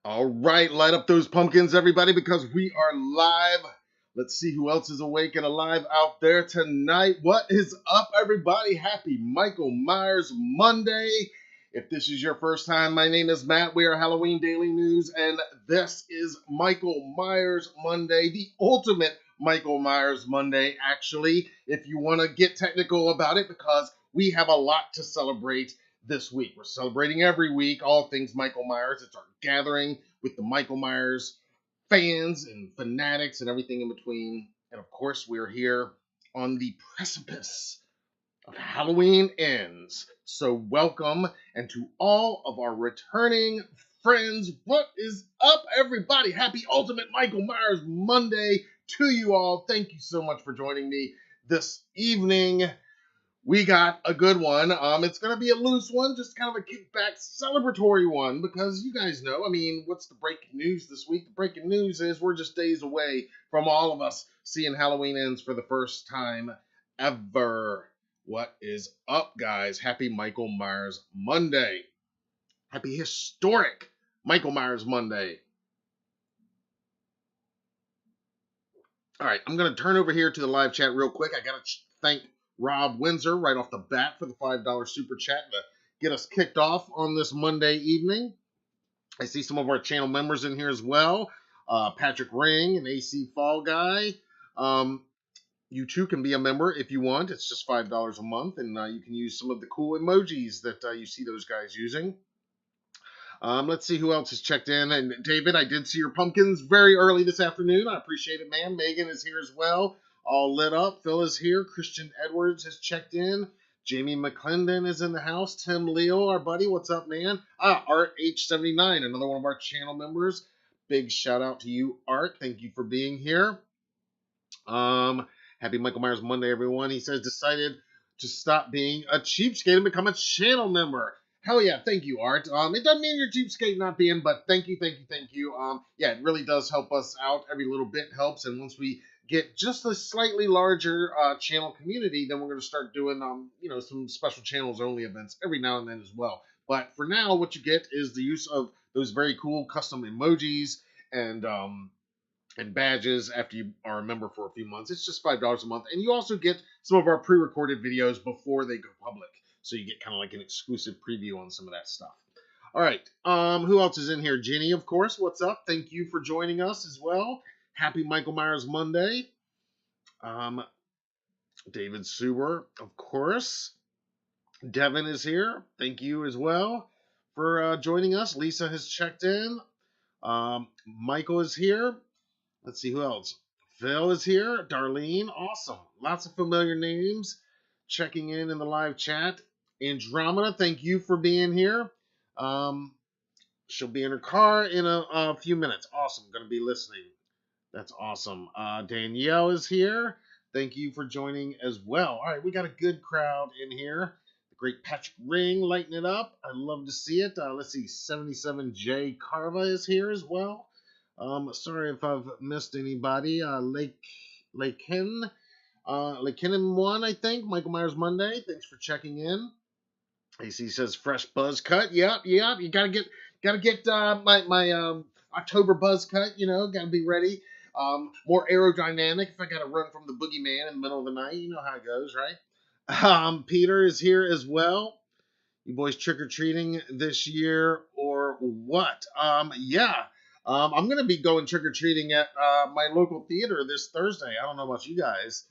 All right, light up those pumpkins, everybody, because we are live. Let's see who else is awake and alive out there tonight. What is up, everybody? Happy Michael Myers Monday. If this is your first time, my name is Matt. We are Halloween Daily News, and this is Michael Myers Monday, the ultimate Michael Myers Monday, actually, if you want to get technical about it, because we have a lot to celebrate this week. We're celebrating every week all things Michael Myers. It's our gathering with the Michael Myers fans and fanatics and everything in between. And of course, we're here on the precipice of Halloween Ends. So welcome, and to all of our returning friends, what is up, everybody? Happy Ultimate Michael Myers Monday to you all. Thank you so much for joining me this evening. We got a good one. It's going to be a loose one, just kind of a kickback celebratory one, because you guys know, what's the breaking news this week? The breaking news is we're just days away from all of us seeing Halloween Ends for the first time ever. What is up, guys? Happy Michael Myers Monday. Happy historic Michael Myers Monday. All right, I'm going to turn over here to the live chat real quick. I got to thank Rob Windsor right off the bat for the $5 super chat to get us kicked off on this Monday evening. I see some of our channel members in here as well. Patrick Ring and AC Fall Guy. You too can be a member if you want. It's just $5 a month, and you can use some of the cool emojis that you see those guys using. Let's see who else has checked in. And David, I did see your pumpkins very early this afternoon. I appreciate it, man. Megan is here as well. All lit up. Phil is here. Christian Edwards has checked in. Jamie McClendon is in the house. Tim Leo, our buddy. What's up, man? Art H79, another one of our channel members. Big shout out to you, Art. Thank you for being here. Happy Michael Myers Monday, everyone. He says, decided to stop being a cheapskate and become a channel member. Hell yeah, thank you, Art. It doesn't mean you're cheapskate not being, but thank you. Yeah, it really does help us out. Every little bit helps, and once we get just a slightly larger channel community, then we're going to start doing, some special channels only events every now and then as well. But for now, what you get is the use of those very cool custom emojis and badges after you are a member for a few months. It's just $5 a month, and you also get some of our pre-recorded videos before they go public, so you get kind of like an exclusive preview on some of that stuff. All right, who else is in here? Jenny, of course. What's up? Thank you for joining us as well. Happy Michael Myers Monday. David Suber, of course. Devin is here. Thank you as well for joining us. Lisa has checked in. Michael is here. Let's see who else. Phil is here. Darlene, awesome. Lots of familiar names checking in the live chat. Andromeda, thank you for being here. She'll be in her car in a few minutes. Awesome. Going to be listening. That's awesome. Danielle is here. Thank you for joining as well. All right, we got a good crowd in here. The great Patrick Ring lighting it up. I love to see it. Let's see. 77J Carva is here as well. Sorry if I've missed anybody. Lakenin one, I think. Michael Myers Monday. Thanks for checking in. AC says fresh buzz cut. Yep. You gotta get my October buzz cut. Gotta be ready. More aerodynamic if I gotta run from the boogeyman in the middle of the night. You know how it goes, right? Peter is here as well. You boys trick-or-treating this year or what? Yeah. I'm going to be going trick-or-treating at my local theater this Thursday. I don't know about you guys.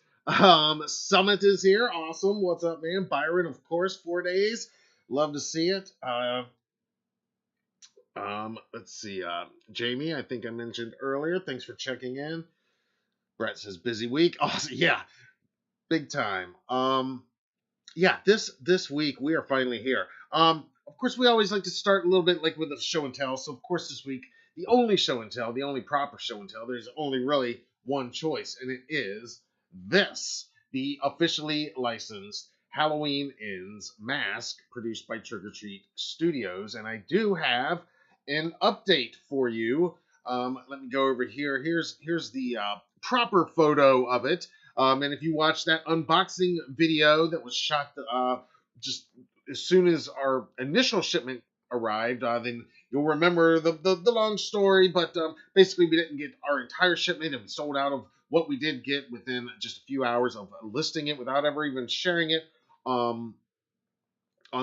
Summit is here. Awesome. What's up, man? Byron, of course, 4 days. Love to see it. Let's see. Jamie, I think I mentioned earlier. Thanks for checking in. Brett says, busy week. Awesome. Yeah. Big time. Yeah, this week we are finally here. Of course, we always like to start a little bit like with a show and tell. So, of course, this week, the only show and tell, the only proper show and tell, there's only really one choice, and it is this, the officially licensed Halloween Ends mask produced by Trick or Treat Studios. And I do have an update for you. Let me go over here. Here's the proper photo of it. And if you watch that unboxing video that was shot just as soon as our initial shipment arrived, then you'll remember the long story. But basically, we didn't get our entire shipment, and we sold out of what we did get within just a few hours of listing it without ever even sharing it on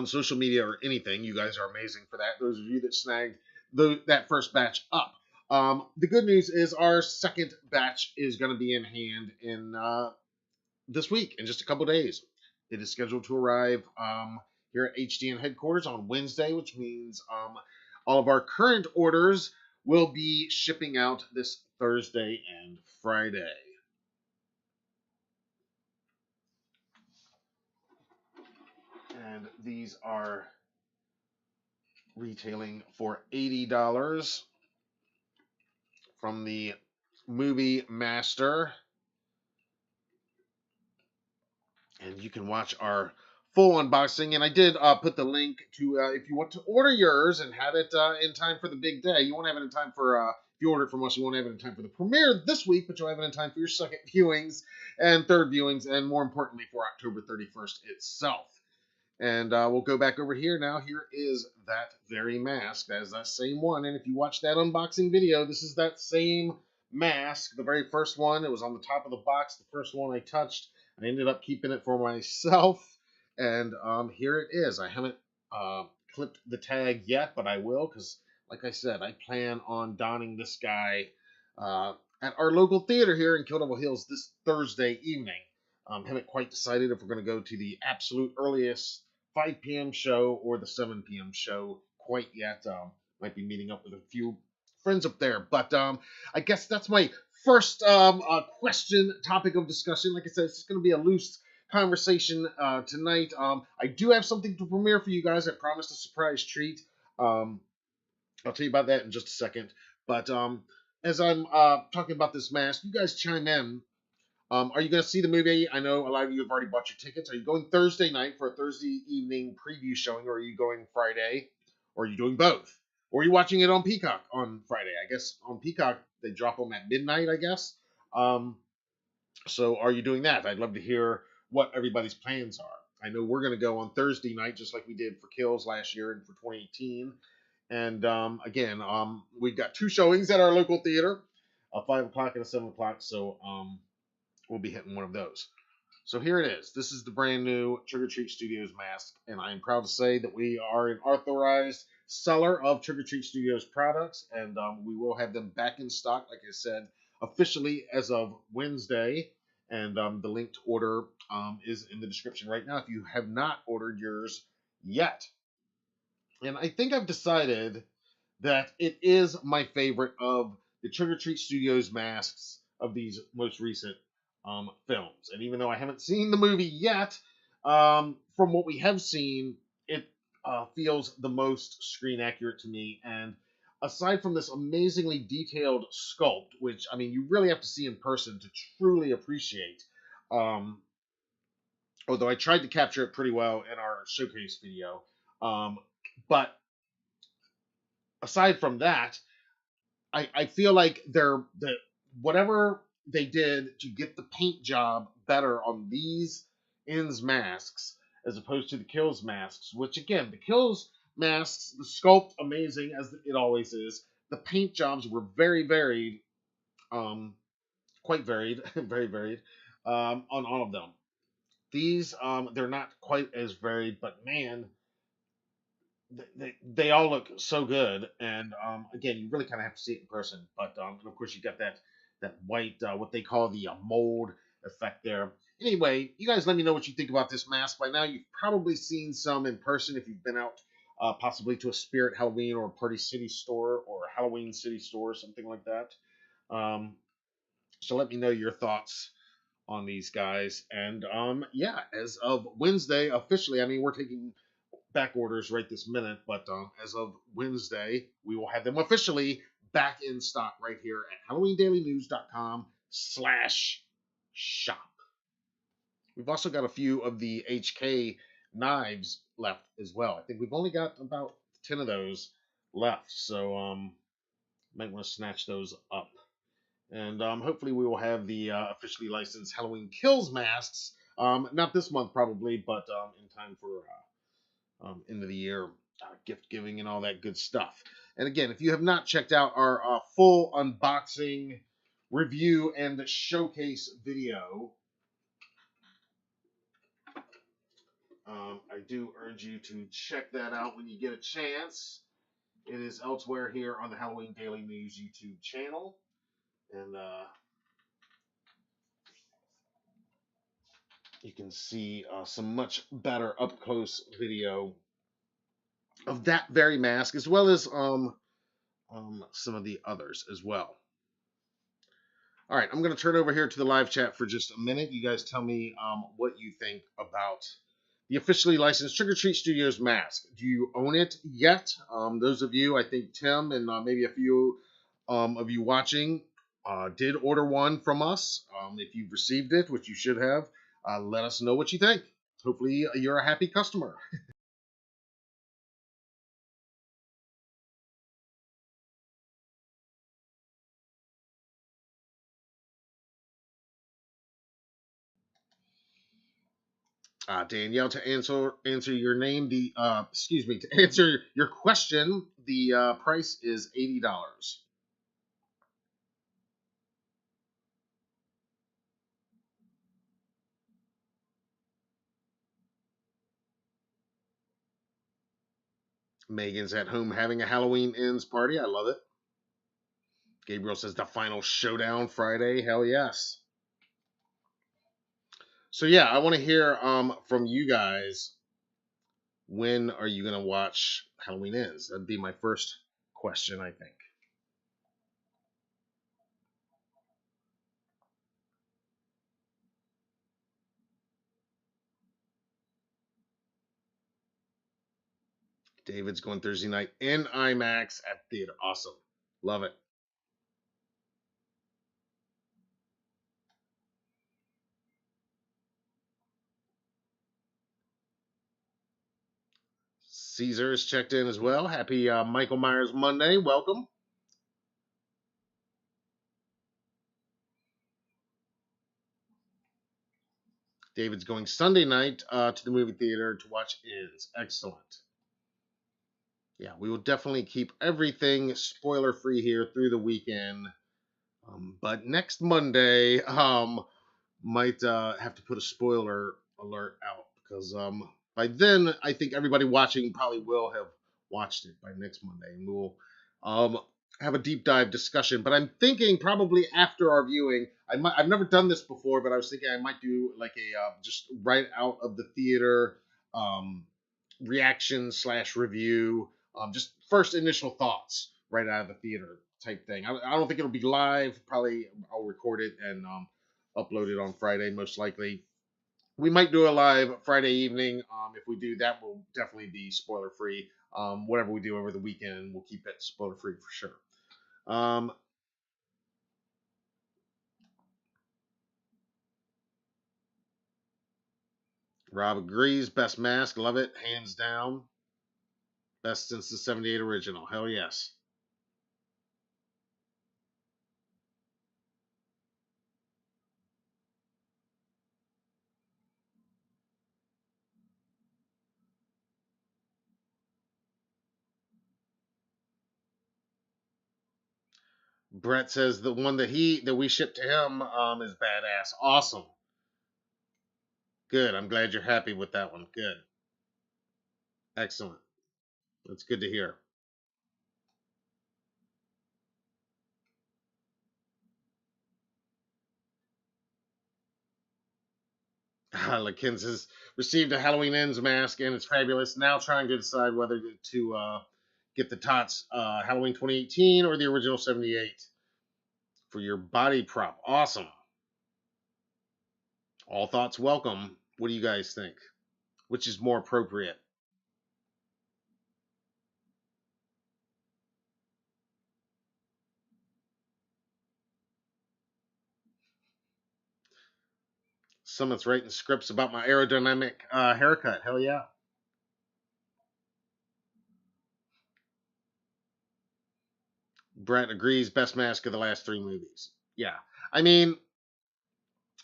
social media or anything. You guys are amazing for that. Those of you that snagged that first batch up. The good news is our second batch is going to be in hand in this week, in just a couple days. It is scheduled to arrive here at HDN headquarters on Wednesday, which means all of our current orders will be shipping out this Thursday and Friday. And these are retailing for $80 from the Movie Master. And you can watch our full unboxing. And I did put the link to, if you want to order yours and have it in time for the big day. You won't have it in time for, if you order it from us, you won't have it in time for the premiere this week, but you'll have it in time for your second viewings and third viewings, and more importantly, for October 31st itself. And we'll go back over here now. Here is that very mask. That is that same one. And if you watch that unboxing video, this is that same mask. The very first one. It was on the top of the box. The first one I touched. I ended up keeping it for myself. And here it is. I haven't clipped the tag yet, but I will, because, like I said, I plan on donning this guy at our local theater here in Kill Devil Hills this Thursday evening. Haven't quite decided if we're going to go to the absolute earliest 5 p.m. show or the 7 p.m. show quite yet. Might be meeting up with a few friends up there. But I guess that's my first question, topic of discussion. Like I said, it's just going to be a loose conversation tonight. I do have something to premiere for you guys. I promised a surprise treat. I'll tell you about that in just a second. But as I'm talking about this mask, you guys chime in. Are you going to see the movie? I know a lot of you have already bought your tickets. Are you going Thursday night for a Thursday evening preview showing, or are you going Friday? Or are you doing both? Or are you watching it on Peacock on Friday? I guess on Peacock, they drop them at midnight, I guess. So are you doing that? I'd love to hear what everybody's plans are. I know we're going to go on Thursday night, just like we did for Kills last year and for 2018. And again, we've got 2 showings at our local theater, a 5 o'clock and a 7 o'clock. So we'll be hitting one of those. So here it is. This is the brand new Trick or Treat Studios mask, and I am proud to say that we are an authorized seller of Trick or Treat Studios products, and we will have them back in stock, like I said, officially as of Wednesday. And the link to order is in the description right now if you have not ordered yours yet. And I think I've decided that it is my favorite of the Trick or Treat Studios masks of these most recent films. And even though I haven't seen the movie yet, from what we have seen, it feels the most screen accurate to me. And aside from this amazingly detailed sculpt, which, I mean, you really have to see in person to truly appreciate, although I tried to capture it pretty well in our showcase video. But aside from that, I feel like whatever they did to get the paint job better on these ends masks as opposed to the Kills masks, which again, the Kills masks, the sculpt amazing as it always is. The paint jobs were very varied, quite varied, very varied on all of them. These, they're not quite as varied, but man, they all look so good. And again, you really kind of have to see it in person. But and of course, you got that white, what they call the mold effect there. Anyway, you guys let me know what you think about this mask. By now, you've probably seen some in person if you've been out possibly to a Spirit Halloween or a Party City store or a Halloween City store or something like that. So let me know your thoughts on these guys. And yeah, as of Wednesday, officially, I mean, we're taking back orders right this minute, but as of Wednesday, we will have them officially back in stock right here at HalloweenDailyNews.com/shop. We've also got a few of the HK knives left as well. I think we've only got about 10 of those left, so might want to snatch those up. And hopefully we will have the officially licensed Halloween Kills masks, not this month probably, but in time for end of the year gift giving and all that good stuff. And again, if you have not checked out our full unboxing, review, and showcase video, I do urge you to check that out when you get a chance. It is elsewhere here on the Halloween Daily News YouTube channel. And you can see some much better up close video of that very mask, as well as some of the others as well. All right, I'm going to turn over here to the live chat for just a minute. You guys tell me what you think about the officially licensed Trick or Treat Studios mask. Do you own it yet? Those of you, I think Tim and maybe a few of you watching did order one from us. If you've received it, which you should have, let us know what you think. Hopefully you're a happy customer. Danielle, to answer your name, to answer your question, the price is $80. Megan's at home having a Halloween Ends party. I love it. Gabriel says the final showdown Friday. Hell yes. So yeah, I want to hear from you guys. When are you gonna watch Halloween Ends? That'd be my first question, I think. David's going Thursday night in IMAX at theater. Awesome. Love it. Caesar is checked in as well. Happy Michael Myers Monday. Welcome. David's going Sunday night to the movie theater to watch Ends. Excellent. Yeah, we will definitely keep everything spoiler free here through the weekend. But next Monday, might have to put a spoiler alert out because by then I think everybody watching probably will have watched it by next Monday, and we'll have a deep dive discussion. But I'm thinking probably after our viewing, I've never done this before, but I was thinking I might do like a just right out of the theater reaction / review, just first initial thoughts right out of the theater type thing. I don't think it'll be live. Probably I'll record it and upload it on Friday, most likely. We might do a live Friday evening. If we do, that will definitely be spoiler free. Whatever we do over the weekend, we'll keep it spoiler free for sure. Rob agrees. Best mask. Love it. Hands down. Best since the 78 original. Hell yes. Brett says the one that we shipped to him is badass. Awesome. Good. I'm glad you're happy with that one. Good. Excellent. That's good to hear. Lakins has received a Halloween Ends mask and it's fabulous. Now trying to decide whether to get the Tots Halloween 2018 or the original 78 for your body prop. Awesome. All thoughts welcome. What do you guys think? Which is more appropriate? Someone's writing scripts about my aerodynamic haircut. Hell yeah. Brett agrees. Best mask of the last 3 movies. Yeah. I mean,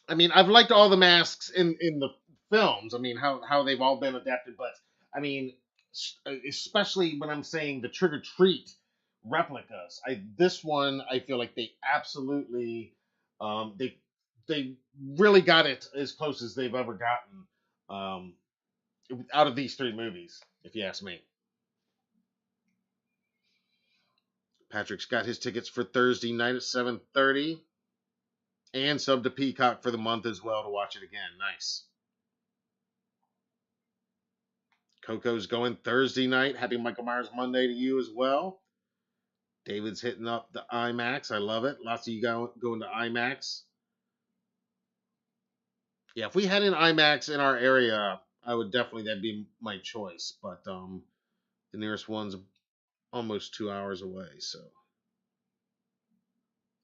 I've liked all the masks in the films. I mean, how they've all been adapted, but I mean, especially when I'm saying the Trick or Treat replicas. This one I feel like they absolutely they really got it as close as they've ever gotten um, out of these three movies, if you ask me. Patrick's got his tickets for Thursday night at 7:30 and sub to Peacock for the month as well to watch it again. Nice. Coco's going Thursday night. Happy Michael Myers Monday to you as well. David's hitting up the IMAX. I love it. Lots of you going to IMAX. Yeah, if we had an IMAX in our area, I would definitely, that'd be my choice. But the nearest one's almost 2 hours away, so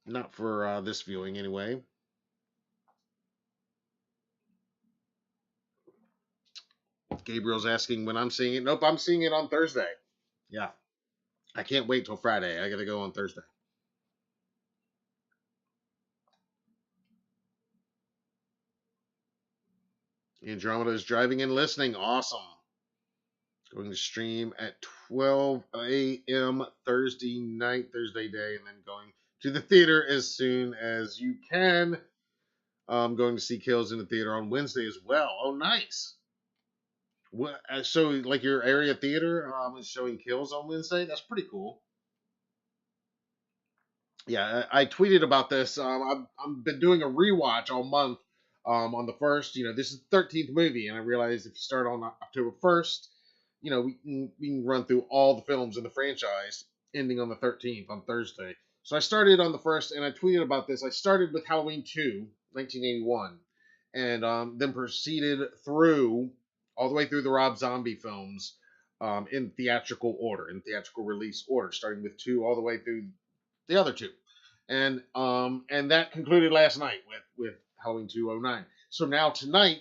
not for this viewing anyway. Gabriel's asking when I'm seeing it. Nope, I'm seeing it on Thursday. Yeah, I can't wait till Friday. I gotta go on Thursday. Andromeda is driving and listening. Awesome. Going to stream at 12 a.m. Thursday night, Thursday day, and then going to the theater as soon as you can. I'm going to see Kills in the theater on Wednesday as well. Oh, nice. What? So, like your area theater is showing Kills on Wednesday? That's pretty cool. Yeah, I tweeted about this. I've been doing a rewatch all month on the first. This is the 13th movie, and I realized if you start on October 1st, we can run through all the films in the franchise, ending on the 13th on Thursday. So I started on the first, and I tweeted about this. I started with Halloween 2, 1981, and then proceeded through all the way through the Rob Zombie films in theatrical order, in theatrical release order, starting with 2 all the way through the other 2, and that concluded last night with Halloween 209. So now tonight,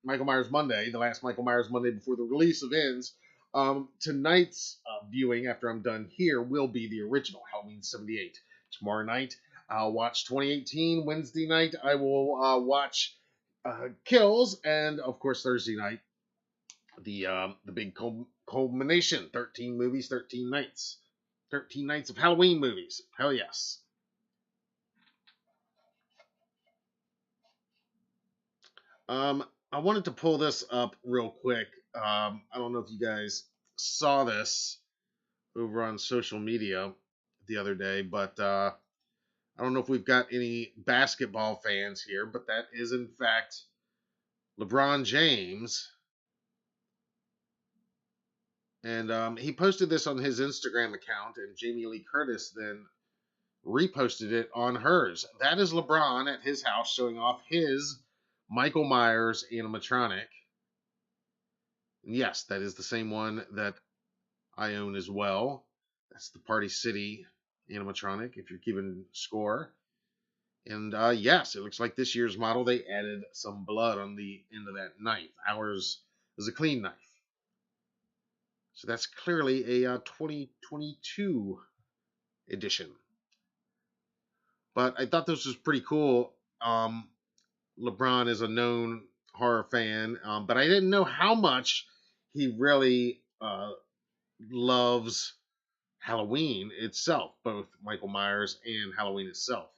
Michael Myers Monday, the last Michael Myers Monday before the release of Ends. Tonight's viewing, after I'm done here, will be the original Halloween 78. Tomorrow night, I'll watch 2018. Wednesday night, I will watch Kills, and of course Thursday night, the big culmination: 13 movies, 13 nights. 13 nights of Halloween movies. Hell yes. I wanted to pull this up real quick. I don't know if you guys saw this over on social media the other day, but I don't know if we've got any basketball fans here, but that is in fact LeBron James. And he posted this on his Instagram account, and Jamie Lee Curtis then reposted it on hers. That is LeBron at his house showing off his Michael Myers animatronic. And yes, that is the same one that I own as well. That's the Party City animatronic, if you're keeping score. And yes, it looks like this year's model, they added some blood on the end of that knife. Ours is a clean knife. So that's clearly a 2022 edition. But I thought this was pretty cool. LeBron is a known horror fan, but I didn't know how much he really loves Halloween itself, both Michael Myers and Halloween itself.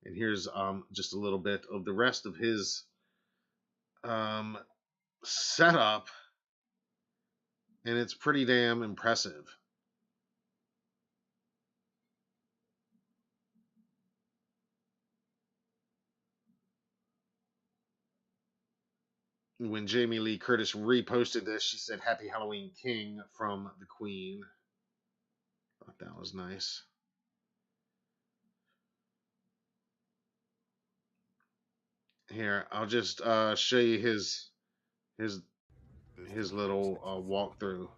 And here's just a little bit of the rest of his setup, and it's pretty damn impressive. When Jamie Lee Curtis reposted this, she said, "Happy Halloween, King," from the Queen. Thought that was nice. Here, I'll just show you his little walkthrough.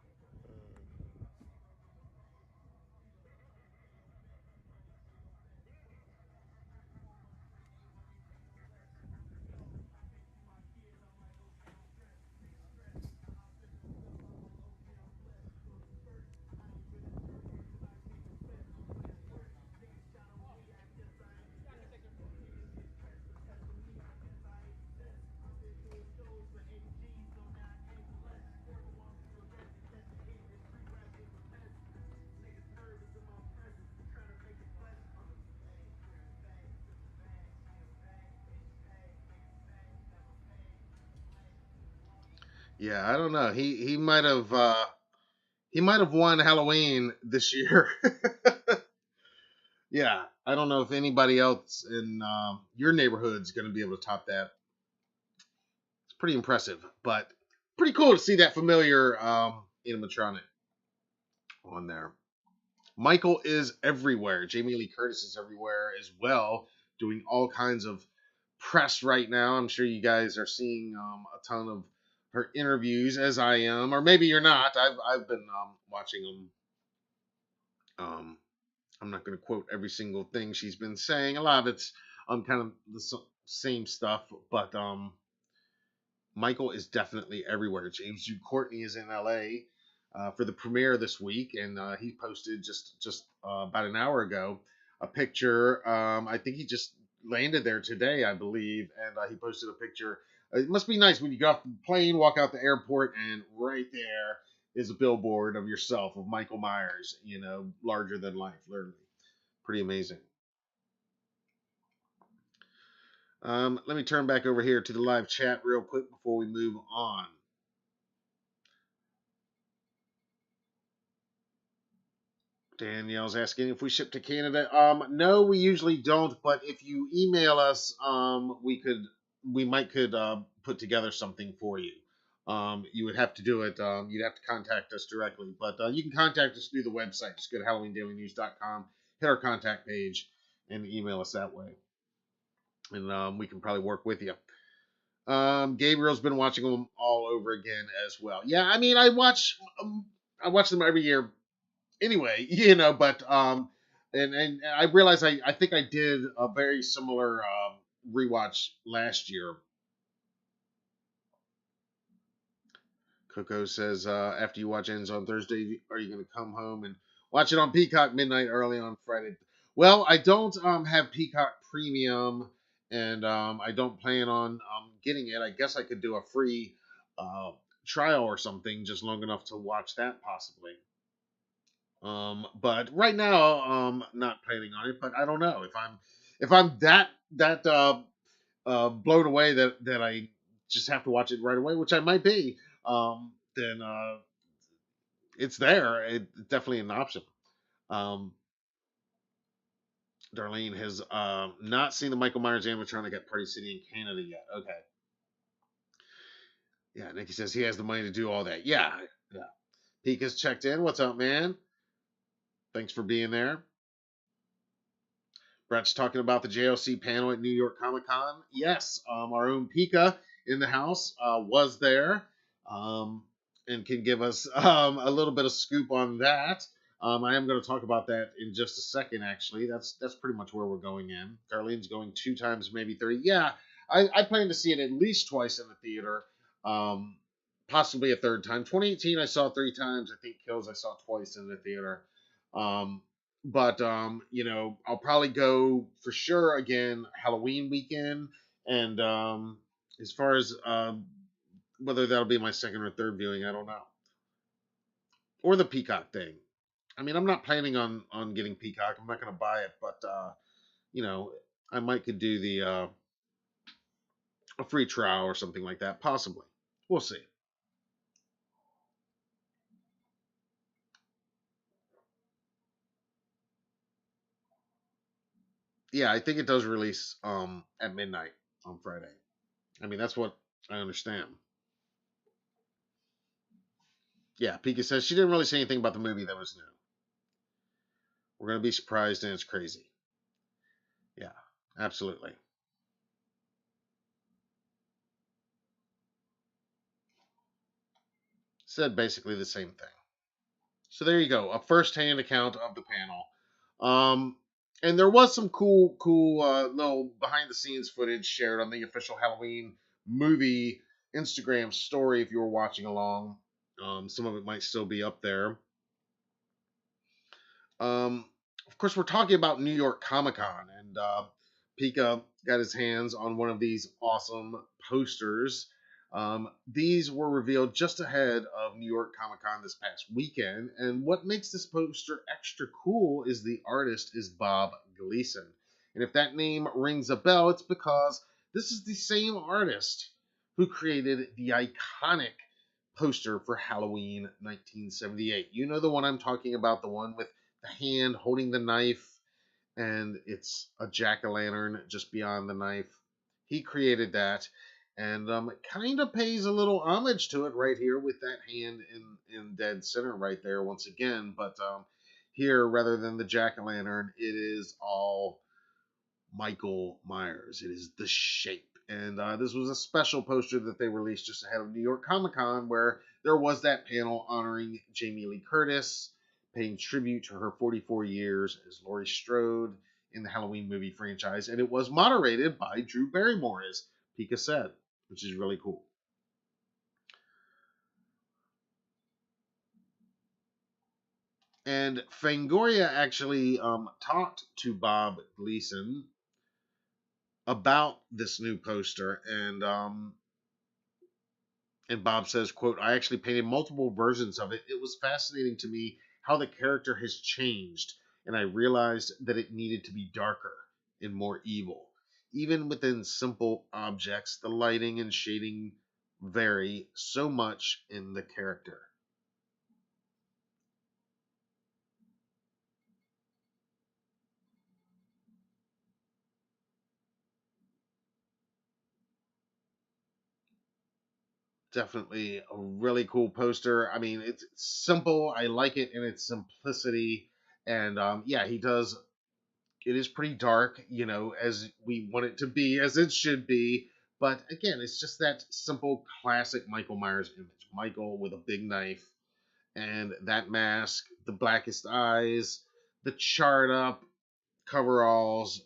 Yeah, I don't know. He might have won Halloween this year. Yeah, I don't know if anybody else in your neighborhood's going to be able to top that. It's pretty impressive, but pretty cool to see that familiar animatronic on there. Michael is everywhere. Jamie Lee Curtis is everywhere as well, doing all kinds of press right now. I'm sure you guys are seeing a ton of her interviews, as I am, or maybe you're not. I've been watching them. I'm not going to quote every single thing she's been saying. A lot of it's kind of the same stuff, but Michael is definitely everywhere. James Jude Courtney is in LA for the premiere this week, and he posted just about an hour ago a picture. I think he just landed there today, I believe, and he posted a picture. It must be nice when you get off the plane, walk out the airport, and right there is a billboard of yourself, of Michael Myers, larger than life, literally. Pretty amazing. Let me turn back over here to the live chat real quick before we move on. Danielle's asking if we ship to Canada. No, we usually don't. But if you email us, we might could put together something for you. You would have to do it. You'd have to contact us directly, but you can contact us through the website. Just go to HalloweenDailyNews.com, hit our contact page, and email us that way, and we can probably work with you. Gabriel's been watching them all over again as well. Yeah, I mean, I watch them every year anyway, but and I realized I think I did a very similar rewatch last year. Coco says after you watch Ends on Thursday, are you going to come home and watch it on Peacock midnight early on Friday? Well, I don't have Peacock Premium, and I don't plan on getting it. I guess I could do a free trial or something, just long enough to watch that possibly. But right now, not planning on it. But I don't know if I'm that blown away that I just have to watch it right away, which I might be. Then it's there. It's definitely an option. Um, Darlene has not seen the Michael Myers animatronic at Party City in Canada yet. Okay. Yeah, Nikki says he has the money to do all that. Yeah, yeah. Pika's checked in. What's up, man? Thanks for being there. Brett's talking about the JLC panel at New York Comic Con. Yes, our own Pika in the house was there and can give us a little bit of scoop on that. I am going to talk about that in just a second. Actually, that's pretty much where we're going in. Darlene's going 2 times, maybe 3. Yeah, I plan to see it at least twice in the theater, possibly a third time. 2018, I saw 3 times. I think Kills I saw twice in the theater. Um, but I'll probably go for sure again Halloween weekend, and as far as whether that'll be my second or third viewing, I don't know. Or the Peacock thing. I mean, I'm not planning on getting Peacock. I'm not going to buy it, but you know, I might could do the a free trial or something like that, possibly. We'll see. Yeah, I think it does release at midnight on Friday. I mean, that's what I understand. Yeah, Pika says she didn't really say anything about the movie that was new. We're gonna be surprised, and it's crazy. Yeah, absolutely. Said basically the same thing. So there you go, a first-hand account of the panel. And there was some cool little behind-the-scenes footage shared on the official Halloween movie Instagram story if you were watching along. Some of it might still be up there. Of course, we're talking about New York Comic Con, and Pika got his hands on one of these awesome posters. These were revealed just ahead of New York Comic Con this past weekend, and what makes this poster extra cool is the artist is Bob Gleason. And if that name rings a bell, it's because this is the same artist who created the iconic poster for Halloween 1978. You know the one I'm talking about, the one with the hand holding the knife, and it's a jack-o'-lantern just beyond the knife. He created that, and it kind of pays a little homage to it right here with that hand in dead center right there once again. But here, rather than the jack-o'-lantern, it is all Michael Myers. It is the shape. And this was a special poster that they released just ahead of New York Comic Con, where there was that panel honoring Jamie Lee Curtis, paying tribute to her 44 years as Laurie Strode in the Halloween movie franchise. And it was moderated by Drew Barrymore, as Pika said, which is really cool. And Fangoria actually talked to Bob Gleason about this new poster, and Bob says, quote, "I actually painted multiple versions of it. It was fascinating to me how the character has changed, and I realized that it needed to be darker and more evil. Even within simple objects, the lighting and shading vary so much in the character." Definitely a really cool poster. I mean, it's simple. I like it in its simplicity. And yeah, he does. It is pretty dark, as we want it to be, as it should be. But again, it's just that simple, classic Michael Myers image. Michael with a big knife and that mask, the blackest eyes, the charred up coveralls.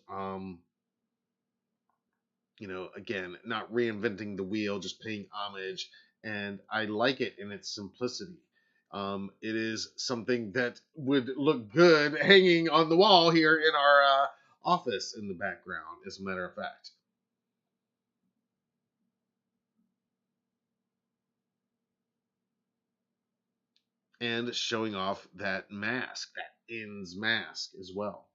Again, not reinventing the wheel, just paying homage. And I like it in its simplicity. It is something that would look good hanging on the wall here in our office in the background, as a matter of fact. And showing off that mask, that ends mask as well.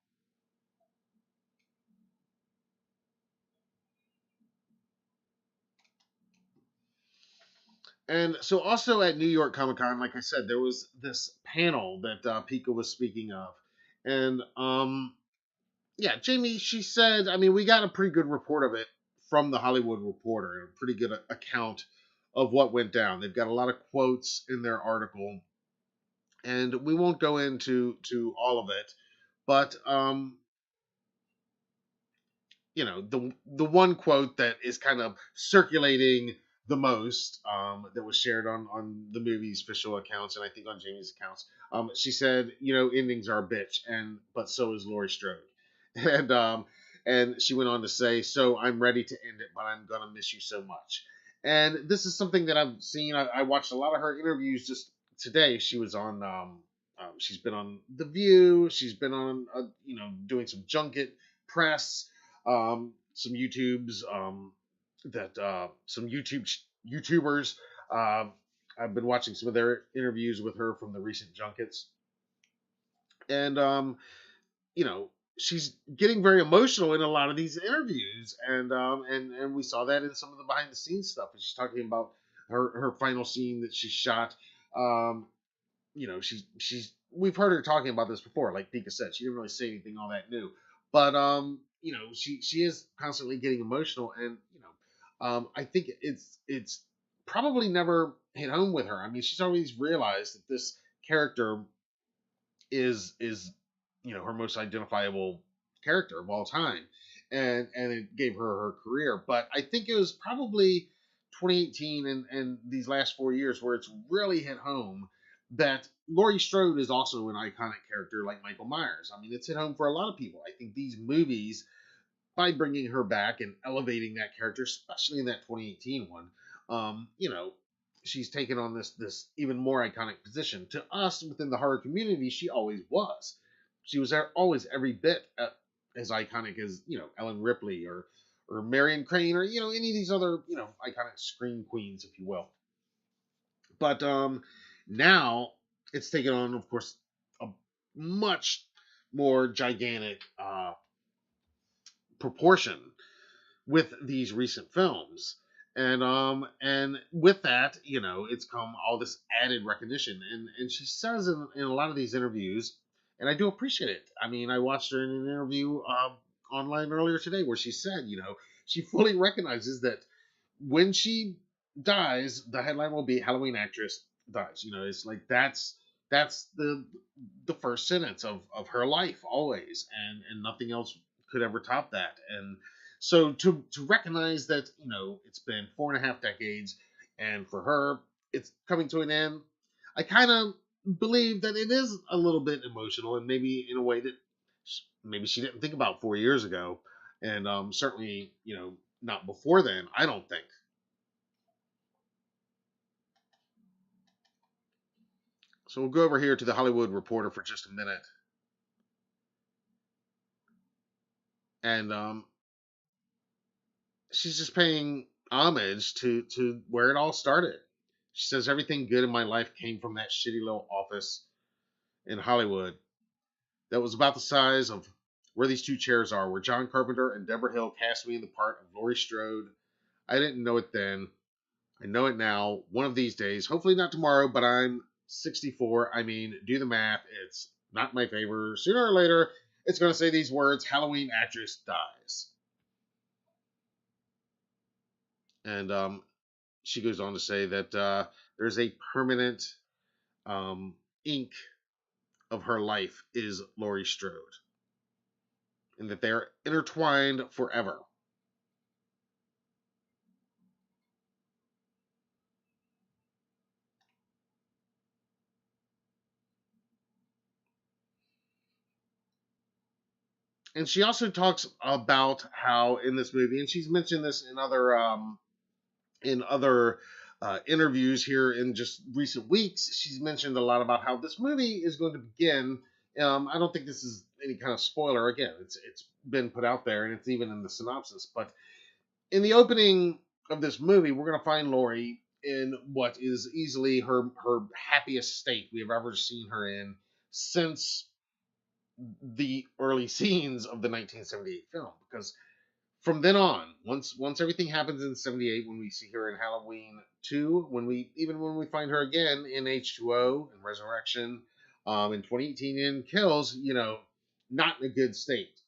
And so, also at New York Comic Con, like I said, there was this panel that Pika was speaking of, and yeah, Jamie, she said, I mean, we got a pretty good report of it from the Hollywood Reporter, a pretty good account of what went down. They've got a lot of quotes in their article, and we won't go into all of it, but the one quote that is kind of circulating the most, that was shared on the movie's official accounts, and I think on Jamie's accounts. She said, endings are a bitch, but so is Laurie Strode. and and she went on to say, "So I'm ready to end it, but I'm gonna miss you so much." And this is something that I've seen. I watched a lot of her interviews just today. She was on. She's been on The View. She's been on, doing some junket press, some YouTubes, that some YouTubers. I've been watching some of their interviews with her from the recent junkets, and she's getting very emotional in a lot of these interviews, and we saw that in some of the behind the scenes stuff. And she's talking about her final scene that she shot. She's we've heard her talking about this before. Like Pika said, she didn't really say anything all that new, but she is constantly getting emotional, and I think it's probably never hit home with her. I mean, she's always realized that this character is her most identifiable character of all time, and it gave her her career. But I think it was probably 2018 and these last 4 years where it's really hit home that Laurie Strode is also an iconic character like Michael Myers. I mean, it's hit home for a lot of people. I think these movies, by bringing her back and elevating that character, especially in that 2018 one, she's taken on this even more iconic position. To us within the horror community, she always was. She was always every bit as iconic as Ellen Ripley or Marion Crane or any of these other iconic scream queens, if you will. But now it's taken on, of course, a much more gigantic proportion with these recent films. And with that, it's come all this added recognition. And she says in a lot of these interviews, and I do appreciate it. I mean, I watched her in an interview online earlier today where she said, she fully recognizes that when she dies, the headline will be Halloween actress dies. It's like that's the first sentence of her life always, and nothing else could ever top that. And so to recognize that it's been 4.5 decades, and for her it's coming to an end, I kind of believe that it is a little bit emotional, and maybe in a way that maybe she didn't think about 4 years ago, and certainly not before then. I don't think. So we'll go over here to the Hollywood Reporter for just a minute, and she's just paying homage to where it all started. She says everything good in my life came from that shitty little office in Hollywood that was about the size of where these two chairs are, where John Carpenter and Deborah Hill cast me in the part of Laurie Strode. I didn't know it then. I know it now. One of these days, hopefully not tomorrow, but I'm 64. I mean, do the math. It's not my favor. Sooner or later, it's going to say these words: Halloween actress dies. And she goes on to say that there's a permanent ink of her life is Laurie Strode, and that they're intertwined forever. And she also talks about how in this movie, and she's mentioned this in other interviews here in just recent weeks. She's mentioned a lot about how this movie is going to begin. I don't think this is any kind of spoiler. Again, it's been put out there, and it's even in the synopsis. But in the opening of this movie, we're going to find Laurie in what is easily her happiest state we have ever seen her in since the early scenes of the 1978 film. Because from then on, once everything happens in '78, when we see her in Halloween 2, when we find her again in H2O and Resurrection, in 2018 in Kills, not in a good state.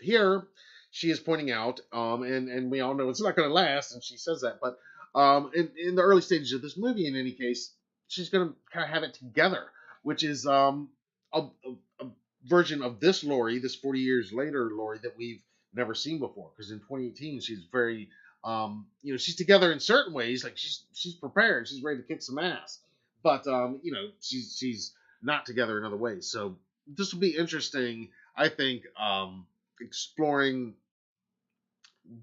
Here, she is pointing out, and we all know it's not going to last, and she says that, but in the early stages of this movie, in any case, she's going to kind of have it together, which is a version of this Laurie, this 40 years later Laurie that we've never seen before. Because in 2018, she's very, she's together in certain ways, like she's prepared, she's ready to kick some ass, but she's not together in other ways. So this will be interesting, I think. Exploring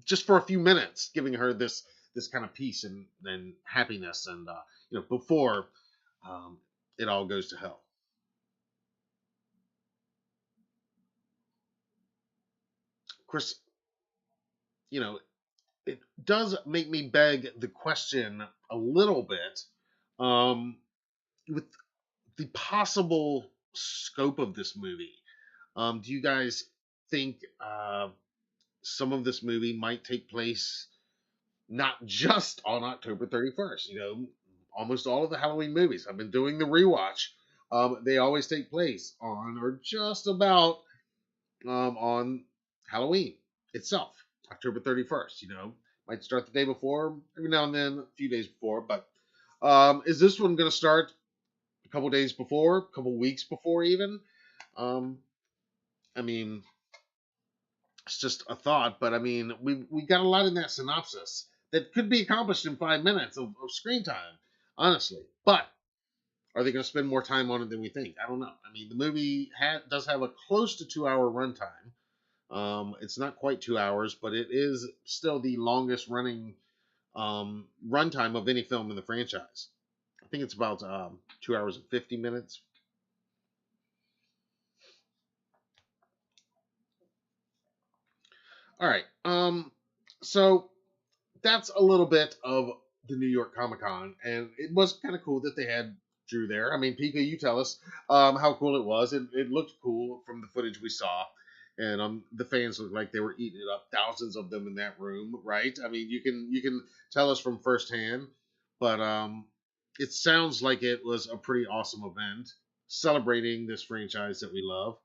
just for a few minutes, giving her this kind of peace and happiness, and before um, it all goes to hell. Of course, you know it does make me beg the question a little bit, um, with the possible scope of this movie. Do you guys think some of this movie might take place not just on October 31st? Almost all of the Halloween movies, I've been doing the rewatch. They always take place on or just about on Halloween itself, October 31st. Might start the day before, every now and then, a few days before. But is this one going to start a couple days before, a couple weeks before, even? Um, I mean, it's just a thought, but I mean, we got a lot in that synopsis that could be accomplished in 5 minutes of screen time, honestly. But are they going to spend more time on it than we think? I don't know. I mean, the movie does have a close to 2 hour runtime. It's not quite 2 hours, but it is still the longest running runtime of any film in the franchise. I think it's about 2 hours and 50 minutes. All right. So that's a little bit of the New York Comic Con, and it was kind of cool that they had Drew there. I mean, Pika, you tell us how cool it was. It looked cool from the footage we saw. and the fans looked like they were eating it up. Thousands of them in that room, right? I mean, you can tell us from firsthand, but it sounds like it was a pretty awesome event celebrating this franchise that we love.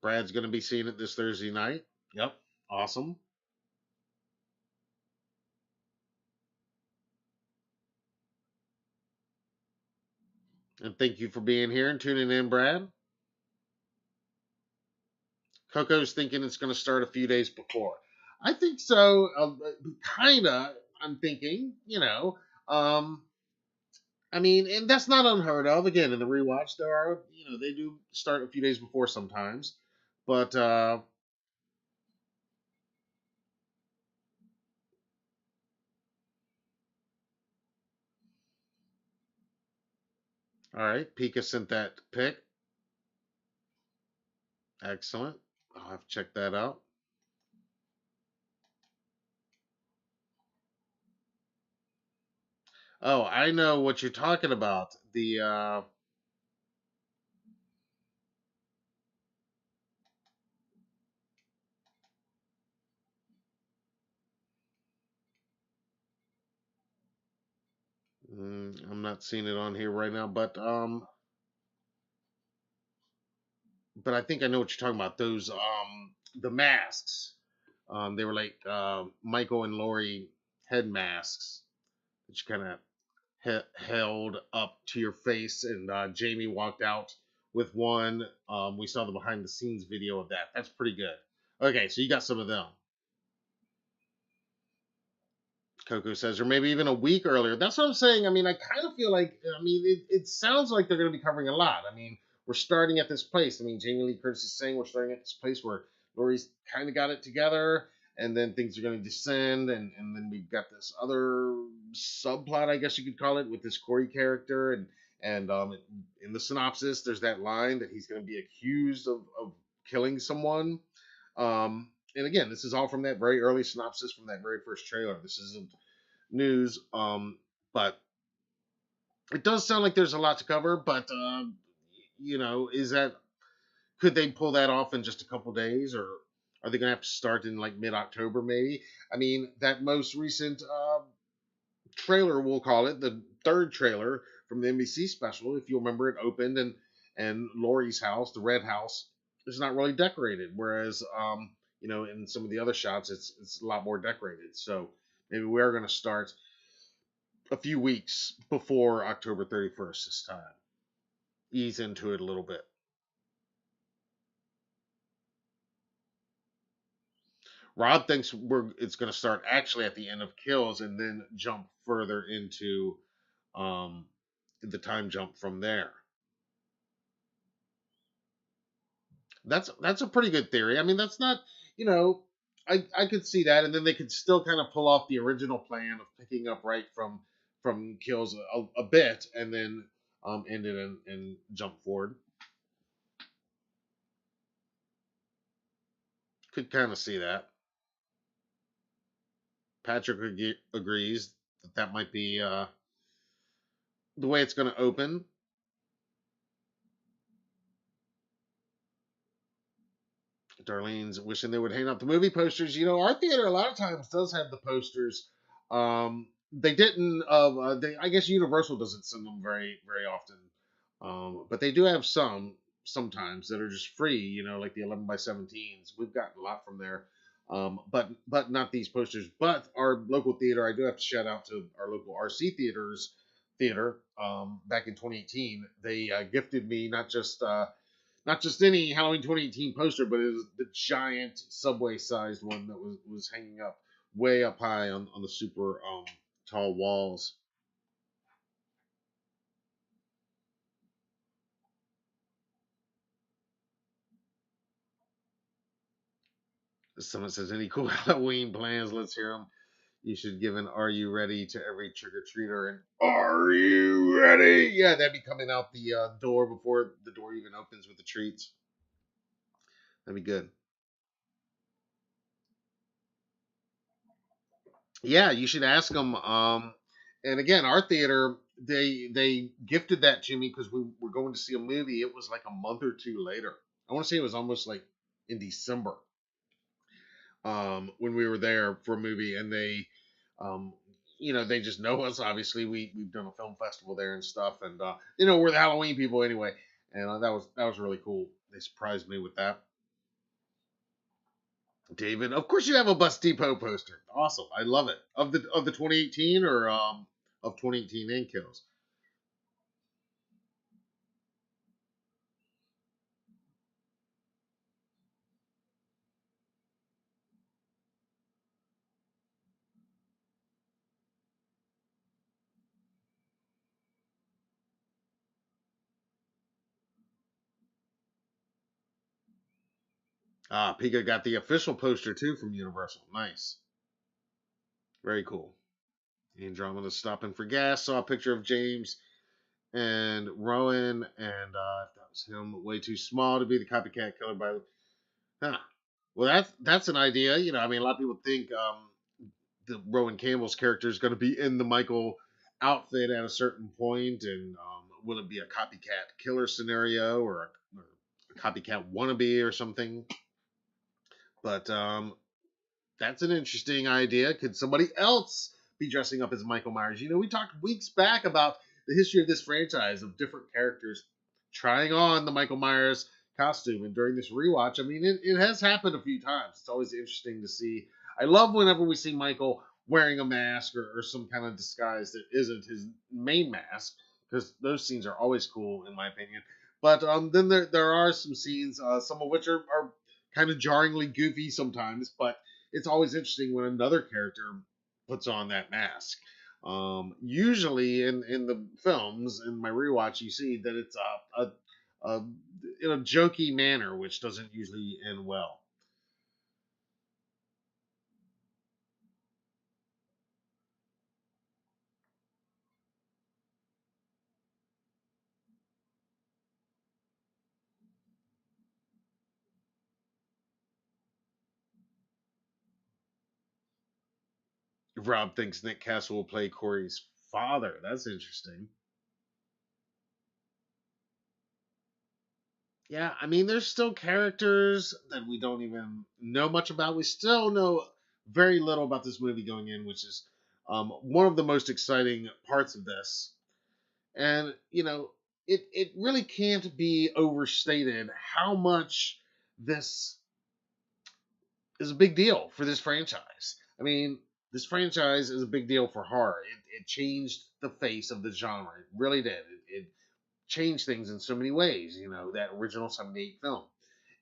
Brad's going to be seeing it this Thursday night. Yep, awesome. And thank you for being here and tuning in, Brad. Coco's thinking it's going to start a few days before. I think so. Kind of. I'm thinking, Um, I mean, and that's not unheard of. Again, in the rewatch, there are, they do start a few days before sometimes. But, all right. Pika sent that pic. Excellent. I'll have to check that out. Oh, I know what you're talking about. I'm not seeing it on here right now, but I think I know what you're talking about. Those the masks. They were like Michael and Laurie head masks that you kind of held up to your face, and Jamie walked out with one. We saw the behind the scenes video of that. That's pretty good. Okay, so you got some of them. Coco says, or maybe even a week earlier. That's what I'm saying. I mean, I kind of feel like, I mean, it sounds like they're going to be covering a lot. I mean, we're starting at this place. I mean, Jamie Lee Curtis is saying we're starting at this place where Laurie's kind of got it together, and then things are going to descend, and then we've got this other subplot, I guess you could call it, with this Corey character, and in the synopsis, there's that line that he's going to be accused of killing someone. And again, this is all from that very early synopsis from that very first trailer. This isn't news, but it does sound like there's a lot to cover. But is that could they pull that off in just a couple days, or are they going to have to start in like mid-October, maybe? I mean, that most recent trailer, we'll call it the third trailer from the NBC special. If you remember, it opened and Laurie's house, the red house, is not really decorated, whereas in some of the other shots, it's a lot more decorated. So maybe we are going to start a few weeks before October 31st this time. Ease into it a little bit. Rob thinks it's going to start actually at the end of Kills and then jump further into um, the time jump from there. That's a pretty good theory. I mean, that's not you know I could see that, and then they could still kind of pull off the original plan of picking up right from Kills a bit, and then end it and jump forward. Could kind of see that. Patrick agrees that that might be the way it's going to open. Darlene's wishing they would hang up the movie posters. Our theater a lot of times does have the posters. They didn't. I guess Universal doesn't send them very very often, but they do have some sometimes that are just free. Like the 11 by 17s. We've gotten a lot from there, but not these posters. But our local theater, I do have to shout out to our local RC theater. Back in 2018, they gifted me not just any Halloween 2018 poster, but it was the giant subway-sized one that was hanging up way up high on the super tall walls. Someone says, "Any cool Halloween plans? Let's hear them." You should give an "Are you ready?" to every trick or treater, and "Are you ready?" Yeah, that'd be coming out the door before the door even opens with the treats. That'd be good. Yeah, you should ask them. And again, our theater, they gifted that to me because we were going to see a movie. It was like a month or two later. I want to say it was almost like in December, when we were there for a movie, and um, they just know us. Obviously, we've done a film festival there and stuff, and we're the Halloween people anyway, and that was really cool. They surprised me with that. David, of course you have a Bus Depot poster. Awesome, I love it. Of the 2018 or of 2018 and Kills. Ah, Pika got the official poster too from Universal. Nice, very cool. Andromeda stopping for gas. Saw a picture of James and Rowan, and that was him. Way too small to be the copycat killer by. Huh. Well, that's an idea. I mean, a lot of people think the Rowan Campbell's character is going to be in the Michael outfit at a certain point, and will it be a copycat killer scenario or a copycat wannabe or something? But that's an interesting idea. Could somebody else be dressing up as Michael Myers? We talked weeks back about the history of this franchise of different characters trying on the Michael Myers costume. And during this rewatch, I mean, it has happened a few times. It's always interesting to see. I love whenever we see Michael wearing a mask or some kind of disguise that isn't his main mask, because those scenes are always cool, in my opinion. But then there are some scenes, some of which are kind of jarringly goofy sometimes, but it's always interesting when another character puts on that mask. Usually in the films, in my rewatch, you see that it's a in a jokey manner, which doesn't usually end well. Rob thinks Nick Castle will play Corey's father. That's interesting. Yeah, I mean, there's still characters that we don't even know much about. We still know very little about this movie going in, which is one of the most exciting parts of this. And it really can't be overstated how much this is a big deal for this franchise. I mean, this franchise is a big deal for horror. It changed the face of the genre. It really did. It changed things in so many ways. That original '78 film,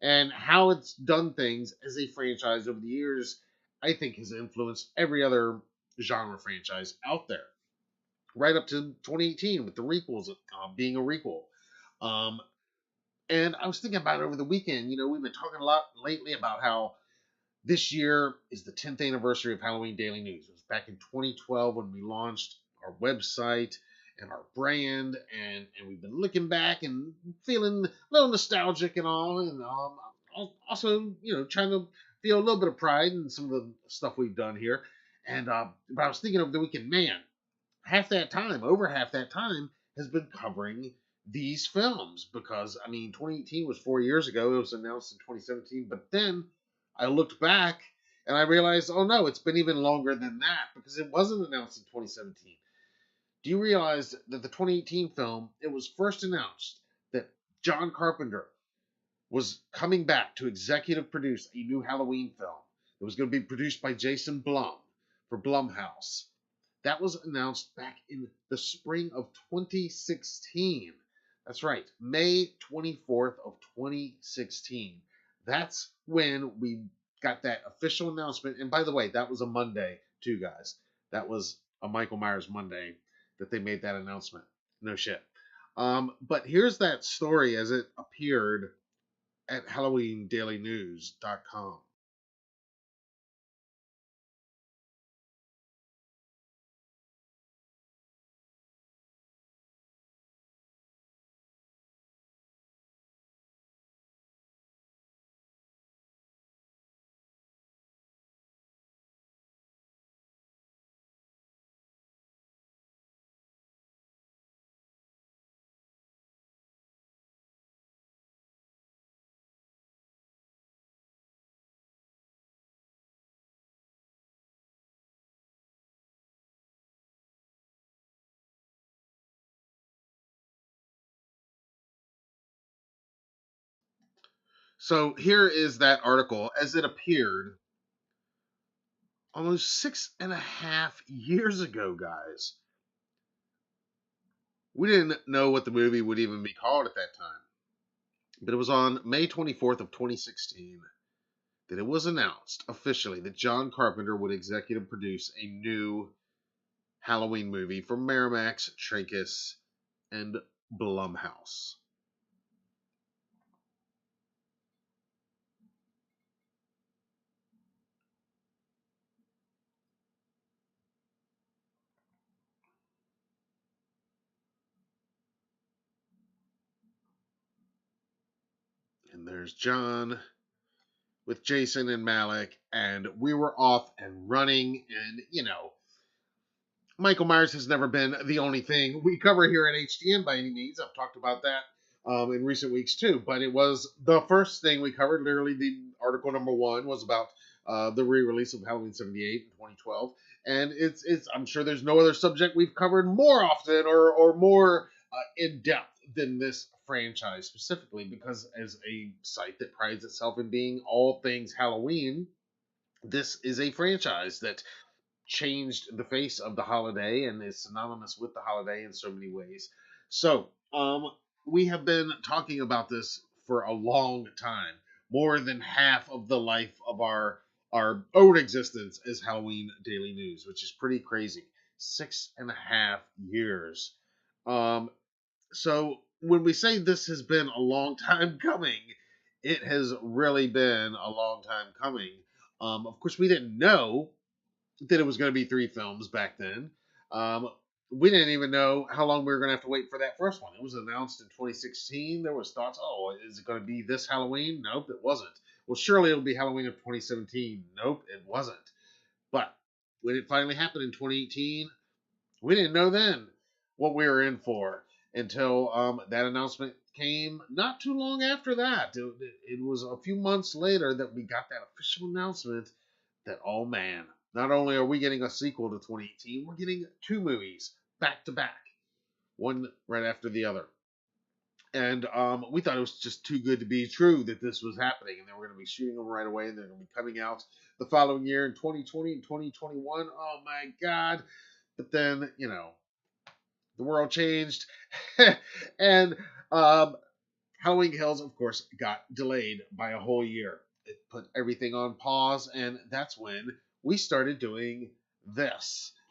and how it's done things as a franchise over the years, I think has influenced every other genre franchise out there, right up to 2018 with the requels being a requel. Um, and I was thinking about it over the weekend. We've been talking a lot lately about how this year is the 10th anniversary of Halloween Daily News. It was back in 2012 when we launched our website and our brand, and we've been looking back and feeling a little nostalgic and all, and also trying to feel a little bit of pride in some of the stuff we've done here. And but I was thinking over the weekend, man, over half that time, has been covering these films because I mean, 2018 was 4 years ago. It was announced in 2017, but then I looked back and I realized, oh no, it's been even longer than that because it wasn't announced in 2017. Do you realize that the 2018 film, it was first announced that John Carpenter was coming back to executive produce a new Halloween film. It was going to be produced by Jason Blum for Blumhouse. That was announced back in the spring of 2016. That's right, May 24th of 2016. That's when we got that official announcement. And by the way, that was a Monday too, guys. That was a Michael Myers Monday that they made that announcement. No shit. But here's that story as it appeared at HalloweenDailyNews.com. So here is that article as it appeared almost 6.5 years ago, guys. We didn't know what the movie would even be called at that time. But it was on May 24th of 2016 that it was announced officially that John Carpenter would executive produce a new Halloween movie from Miramax, Tracus, and Blumhouse. And there's John with Jason and Malik, and we were off and running. And, Michael Myers has never been the only thing we cover here at HDN by any means. I've talked about that in recent weeks too, but it was the first thing we covered. Literally, the article number one was about the re-release of Halloween '78 in 2012, and it's. I'm sure there's no other subject we've covered more often or more in depth than this franchise specifically, because as a site that prides itself in being all things Halloween, this is a franchise that changed the face of the holiday and is synonymous with the holiday in so many ways. So, we have been talking about this for a long time, more than half of the life of our own existence as Halloween Daily News, which is pretty crazy. 6.5 years. So when we say this has been a long time coming, it has really been a long time coming. Of course, we didn't know that it was going to be 3 films back then. We didn't even know how long we were going to have to wait for that first one. It was announced in 2016. There was thoughts, oh, is it going to be this Halloween? Nope, it wasn't. Well, surely it'll be Halloween of 2017. Nope, it wasn't. But when it finally happened in 2018, we didn't know then what we were in for until that announcement came not too long after that. It was a few months later that we got that official announcement that, oh man, not only are we getting a sequel to 2018, we're getting 2 movies back to back, one right after the other. And we thought it was just too good to be true that this was happening, and they were going to be shooting them right away, and they're going to be coming out the following year in 2020 and 2021. Oh my God. But then, the world changed, and Halloween Kills, of course, got delayed by a whole year. It put everything on pause, and that's when we started doing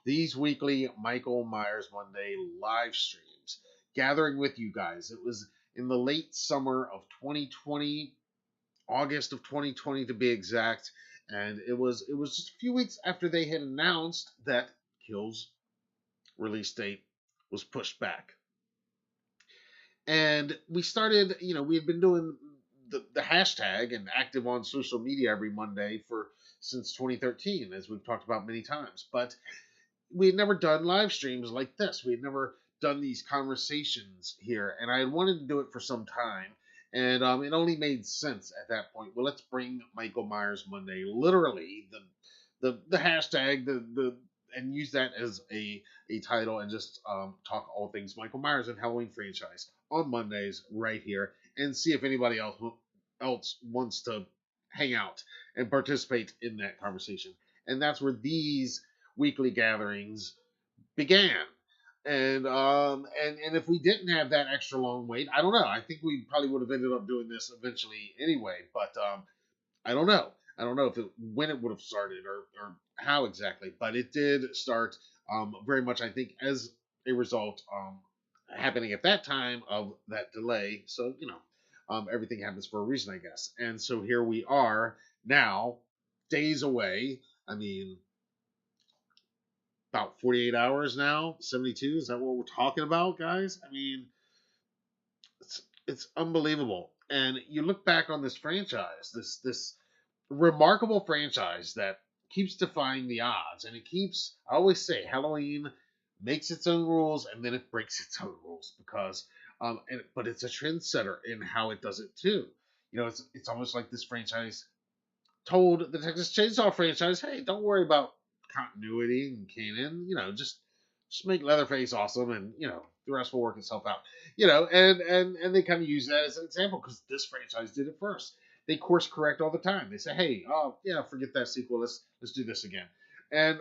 these weekly Michael Myers Monday live streams, gathering with you guys. It was in the late summer of 2020, August of 2020 to be exact, and it was just a few weeks after they had announced that Kills release date was pushed back. And we started, we had been doing the hashtag and active on social media every Monday since 2013, as we've talked about many times. But we had never done live streams like this. We had never done these conversations here, and I had wanted to do it for some time. And it only made sense at that point. Well, let's bring Michael Myers Monday, literally the hashtag, the and use that as a title, and just talk all things Michael Myers and Halloween franchise on Mondays right here, and see if anybody else wants to hang out and participate in that conversation. And that's where these weekly gatherings began. And if we didn't have that extra long wait, I don't know. I think we probably would have ended up doing this eventually anyway. But I don't know. I don't know when it would have started or how exactly, but it did start very much, I think, as a result happening at that time of that delay. So, everything happens for a reason, I guess. And so here we are now, days away. I mean, about 48 hours now, 72. Is that what we're talking about, guys? I mean, it's unbelievable. And you look back on this franchise, this remarkable franchise that keeps defying the odds, and I always say, Halloween makes its own rules and then it breaks its own rules, because but it's a trendsetter in how it does it too. It's almost like this franchise told the Texas Chainsaw franchise, hey, don't worry about continuity and canon, just make Leatherface awesome, and the rest will work itself out. And they kind of use that as an example, because this franchise did it first. they course correct all the time. They say, "Hey, oh yeah, forget that sequel. Let's do this again." And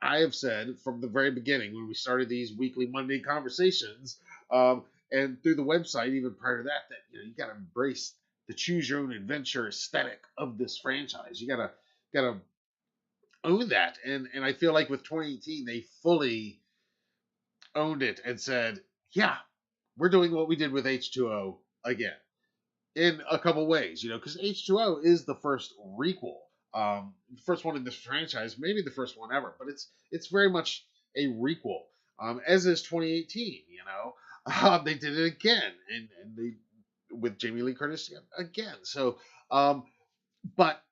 I have said from the very beginning when we started these weekly Monday conversations, and through the website even prior to that, that you got to embrace the choose your own adventure aesthetic of this franchise. You gotta own that, and I feel like with 2018 they fully owned it and said, "Yeah, we're doing what we did with H2O again." In a couple ways, because H2O is the first requel, the first one in this franchise, maybe the first one ever, but it's very much a requel, as is 2018. They did it again, and they with Jamie Lee Curtis again. So, but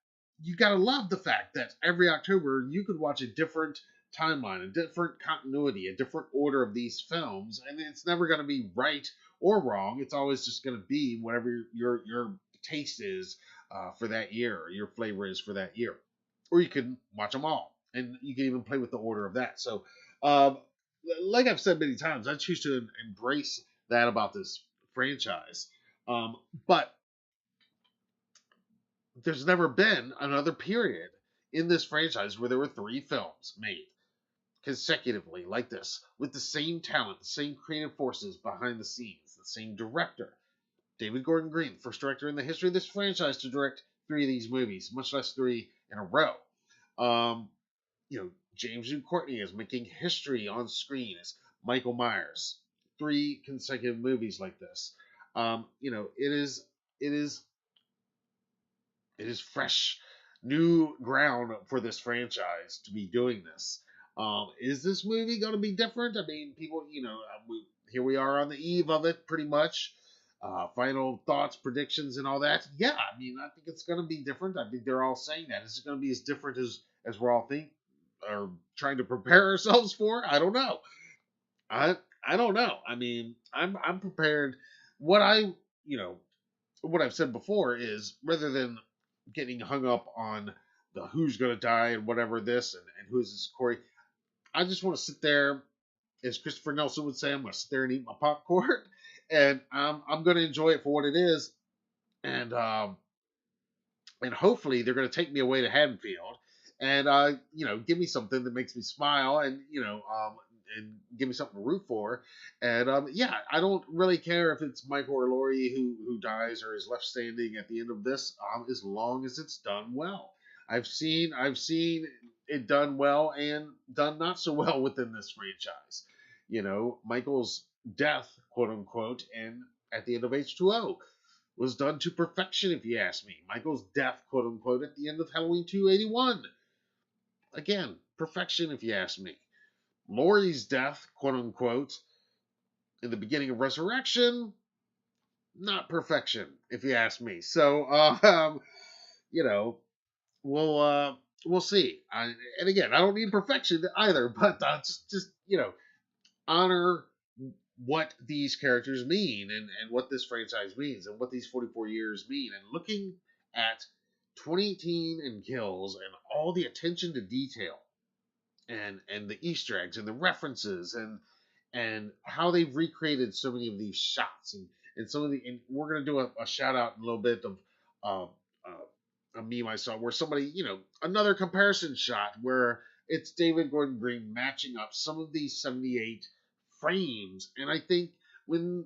you gotta love the fact that every October you could watch a different timeline, a different continuity, a different order of these films, and it's never gonna be right or wrong. It's always just gonna be whatever your taste is for that year, or your flavor is for that year. Or you can watch them all, and you can even play with the order of that. So, um, like I've said many times, I choose to embrace that about this franchise. But there's never been another period in this franchise where there were three films made consecutively like this, with the same talent, the same creative forces behind the scenes, the same director. David Gordon Green, first director in the history of this franchise to direct three of these movies, much less three in a row. Um, James Newton Courtney is making history on screen as Michael Myers. Three consecutive movies like this. It is it is fresh, new ground for this franchise to be doing this. Is this movie going to be different? I mean, people, here we are on the eve of it, pretty much. Final thoughts, predictions, and all that. Yeah, I mean, I think it's going to be different. I think they're all saying that. Is it going to be as different as we're all or trying to prepare ourselves for? I don't know. I don't know. I mean, I'm prepared. What I you know what I've said before is rather than getting hung up on the who's going to die and whatever this and who's this Corey, I just want to sit there, as Christopher Nelson would say, I'm going to sit there and eat my popcorn, and I'm going to enjoy it for what it is, and hopefully they're going to take me away to Haddonfield, and give me something that makes me smile, and give me something to root for, and yeah, I don't really care if it's Michael or Laurie who dies or is left standing at the end of this, as long as it's done well. I've seen it done well and done not so well within this franchise. Michael's death, quote unquote, and at the end of H2O was done to perfection, if you ask me. Michael's death, quote unquote, at the end of Halloween 281. Again, perfection, if you ask me. Laurie's death, quote unquote, in the beginning of Resurrection, not perfection, if you ask me. So, you know, we'll see. And again, I don't need perfection either, but just honor what these characters mean and what this franchise means and what these 44 years mean. And looking at 2018 and Kills and all the attention to detail and the Easter eggs and the references and how they've recreated so many of these shots and some of the and we're gonna do a shout out in a little bit of a meme I saw where somebody another comparison shot where it's David Gordon Green matching up some of these 78 frames, and I think when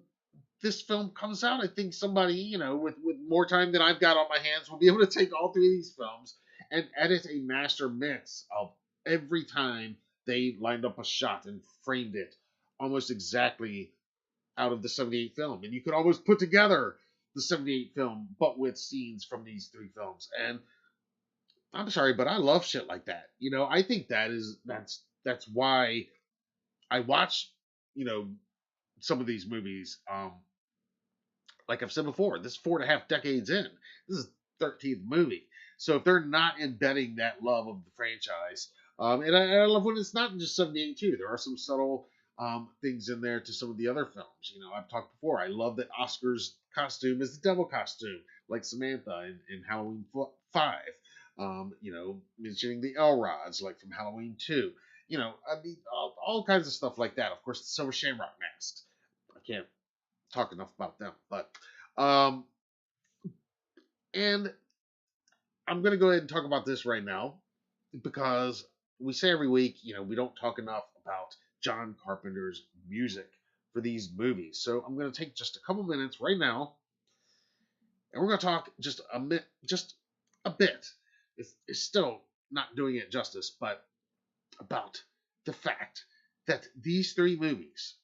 this film comes out, I think somebody with more time than I've got on my hands will be able to take all three of these films and edit a master mix of every time they lined up a shot and framed it almost exactly out of the 78 film. And you could almost put together the 78 film, but with scenes from these three films. And I'm sorry, but I love shit like that. I think that's why I watch, some of these movies. Like I've said before, this is 4.5 decades in. This is 13th movie. So if they're not embedding that love of the franchise, and I love when it's not just 78 too. There are some subtle things in there to some of the other films. I've talked before. I love that Oscar's costume is the devil costume, like Samantha in Halloween 5. Mentioning the Elrods, like from Halloween 2. All kinds of stuff like that. Of course, the Silver Shamrock masks. I can't talk enough about them, but And I'm going to go ahead and talk about this right now because we say every week, we don't talk enough about John Carpenter's music for these movies. So I'm going to take just a couple minutes right now, and we're going to talk just a bit. It's still not doing it justice, but about the fact that these three movies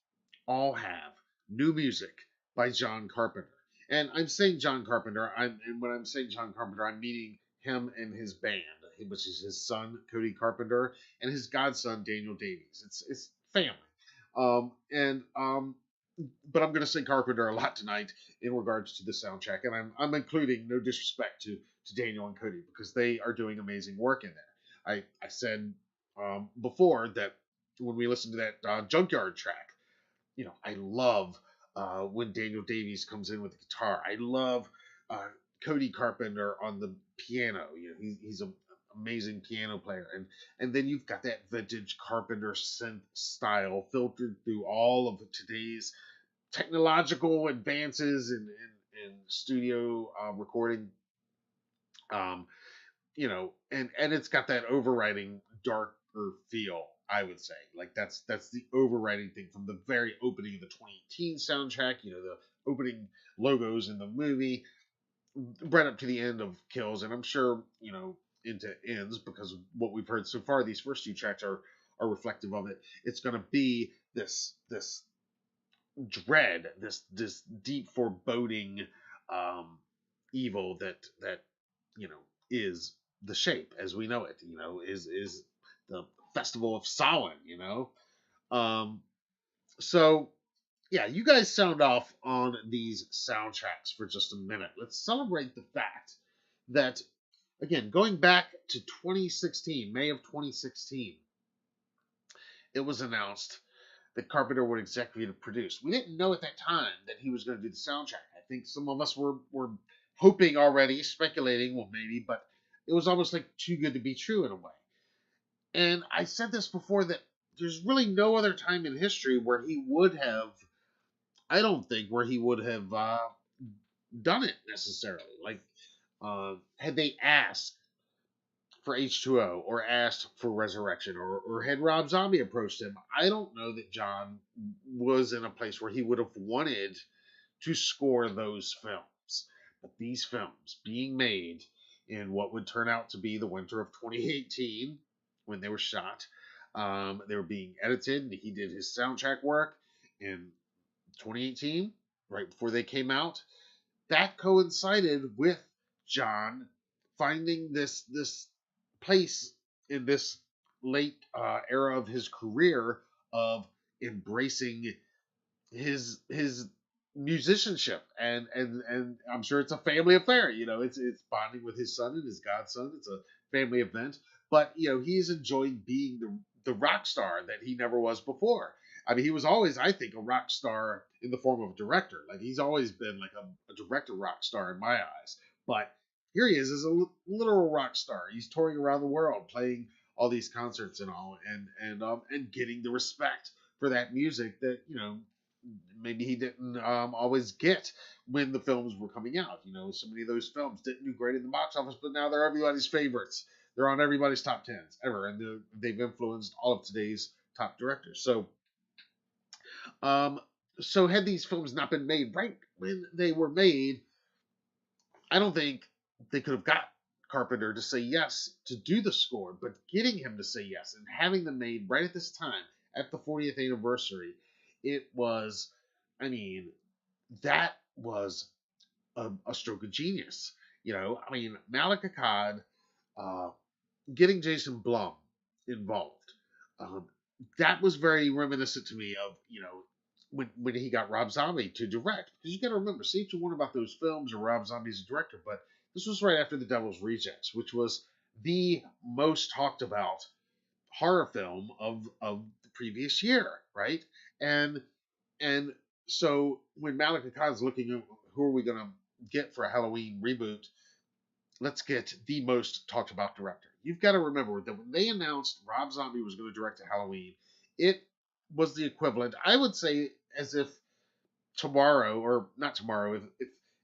all have new music by John Carpenter. And I'm saying John Carpenter, and when I'm saying John Carpenter, I'm meaning him and his band, which is his son Cody Carpenter and his godson Daniel Davies. It's family. And but I'm going to say Carpenter a lot tonight in regards to the soundtrack, and I'm including no disrespect to Daniel and Cody because they are doing amazing work in there. I said before that when we listened to that Junkyard track, I love when Daniel Davies comes in with the guitar. I love Cody Carpenter on the piano. He's an amazing piano player, and then you've got that vintage Carpenter synth style filtered through all of today's technological advances in studio recording. Um, and it's got that overriding darker feel. I would say, like that's the overriding thing from the very opening of the 2018 soundtrack. The opening logos in the movie, right up to the end of Kills, and I'm sure into Ends because of what we've heard so far. These first two tracks are reflective of it. It's going to be this dread, this deep foreboding evil that is the Shape as we know it. Is the Festival of Samhain. Um, so yeah, you guys sound off on these soundtracks for just a minute. Let's celebrate the fact that, again, going back to 2016, May of 2016, it was announced that Carpenter would executive produce. We didn't know at that time that he was going to do the soundtrack. I think some of us were hoping already, speculating, well, maybe, but it was almost like too good to be true in a way. And I said this before that there's really no other time in history where he would have, I don't think, where he would have done it necessarily. Like, had they asked for H2O or asked for Resurrection or had Rob Zombie approached him, I don't know that John was in a place where he would have wanted to score those films. But these films being made in what would turn out to be the winter of 2018 when they were shot, they were being edited. He did his soundtrack work in 2018, right before they came out. That coincided with John finding this place in this late era of his career of embracing his musicianship, and I'm sure it's a family affair. It's bonding with his son and his godson. It's a family event, but he's enjoying being the rock star that he never was before. I mean, he was always, I think, a rock star in the form of a director. Like, he's always been like a director rock star in my eyes. But here he is as a literal rock star. He's touring around the world, playing all these concerts and all, and getting the respect for that music that maybe he didn't always get when the films were coming out. So many of those films didn't do great in the box office, but now they're everybody's favorites. They're on everybody's top 10s ever, and they've influenced all of today's top directors. So had these films not been made right when they were made, I don't think they could have got Carpenter to say yes to do the score, but getting him to say yes and having them made right at this time, at the 40th anniversary, it was, I mean, that was a stroke of genius. Malik Akkad, getting Jason Blum involved, that was very reminiscent to me of, when he got Rob Zombie to direct. Because you got to remember, say what you want about those films or Rob Zombie's a director, but this was right after The Devil's Rejects, which was the most talked about horror film of the previous year, right? And so when Malik Akkad's looking at who are we going to get for a Halloween reboot, let's get the most talked about director. You've got to remember that when they announced Rob Zombie was going to direct a Halloween, it was the equivalent, I would say, as if tomorrow, or not tomorrow,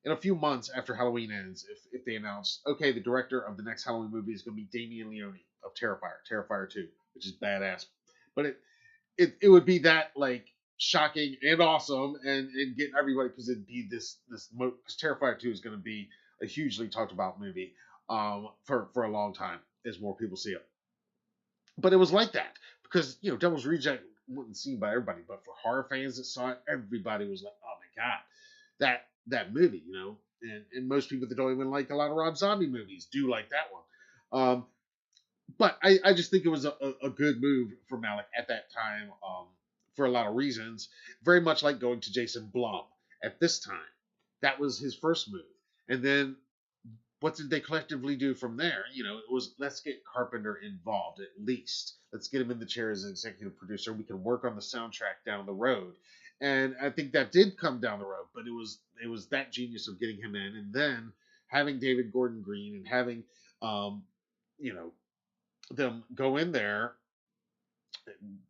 in a few months after Halloween ends, if they announce, okay, the director of the next Halloween movie is going to be Damien Leone of Terrifier 2, which is badass. But it would be that like shocking and awesome and get everybody, because it'd be because Terrifier 2 is going to be a hugely talked about movie for a long time as more people see it. But it was like that because Devil's Reject wasn't seen by everybody, but for horror fans that saw it, everybody was like, "Oh my god, that movie!" And most people that don't even like a lot of Rob Zombie movies do like that one. But I just think it was a good move for Malick at that time for a lot of reasons. Very much like going to Jason Blum at this time. That was his first move. And then what did they collectively do from there? It was, let's get Carpenter involved at least. Let's get him in the chair as an executive producer. We can work on the soundtrack down the road. And I think that did come down the road, but it was that genius of getting him in, and then having David Gordon Green and having them go in there,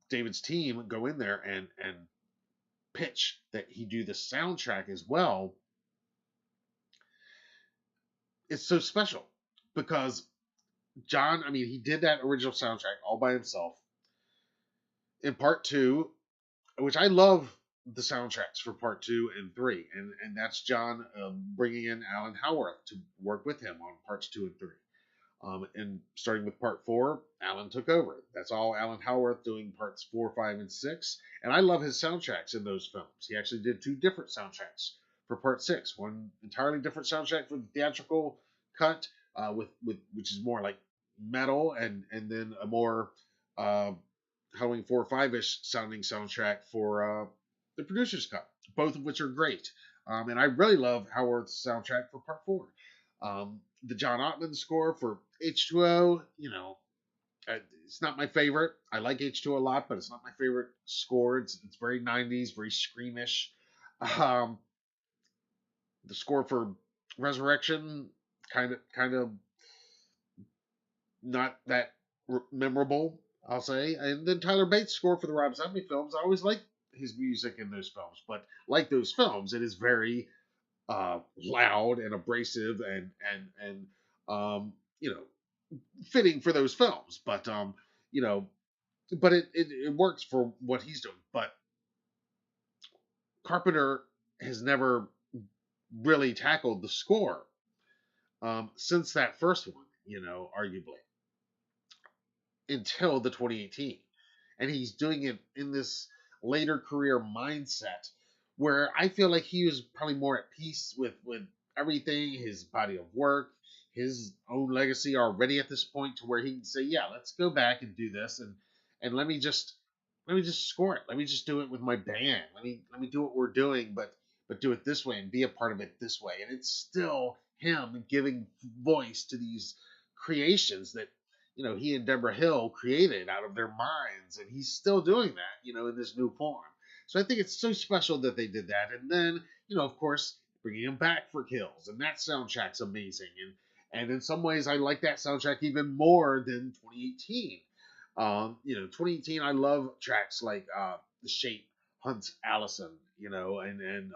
David's team go in there and pitch that he do the soundtrack as well. It's so special because John, he did that original soundtrack all by himself. In part 2, which I love the soundtracks for part 2 and 3, and that's John bringing in Alan Howarth to work with him on parts 2 and 3. And starting with part 4, Alan took over. That's all Alan Howarth doing parts 4, 5, and 6. And I love his soundtracks in those films. He actually did 2 different soundtracks for part 6. One entirely different soundtrack for the theatrical cut, with which is more like metal, and then a more Halloween 4 5-ish sounding soundtrack for the producer's cut, both of which are great. And I really love Howarth's soundtrack for part 4. The John Ottman score for H2O, it's not my favorite. I like H2O a lot, but it's not my favorite score. It's very 90s, very screamish. The score for Resurrection, kind of not that memorable, I'll say. And then Tyler Bates' score for the Rob Zombie films, I always like his music in those films, but like those films, it is very loud and abrasive and fitting for those films. But but it works for what he's doing. But Carpenter has never really tackled the score since that first one, arguably, until the 2018. And he's doing it in this later career mindset where I feel like he was probably more at peace with everything, his body of work, his own legacy already at this point, to where he can say, yeah, let's go back and do this, and let me just score it. Let me just do it with my band. Let me do what we're doing, but do it this way and be a part of it this way. And it's still him giving voice to these creations that he and Deborah Hill created out of their minds, and he's still doing that, in this new form. So I think it's so special that they did that. And then, of course, bringing him back for Kills, and that soundtrack's amazing. And in some ways, I like that soundtrack even more than 2018. 2018, I love tracks like The Shape, Hunt Allison, and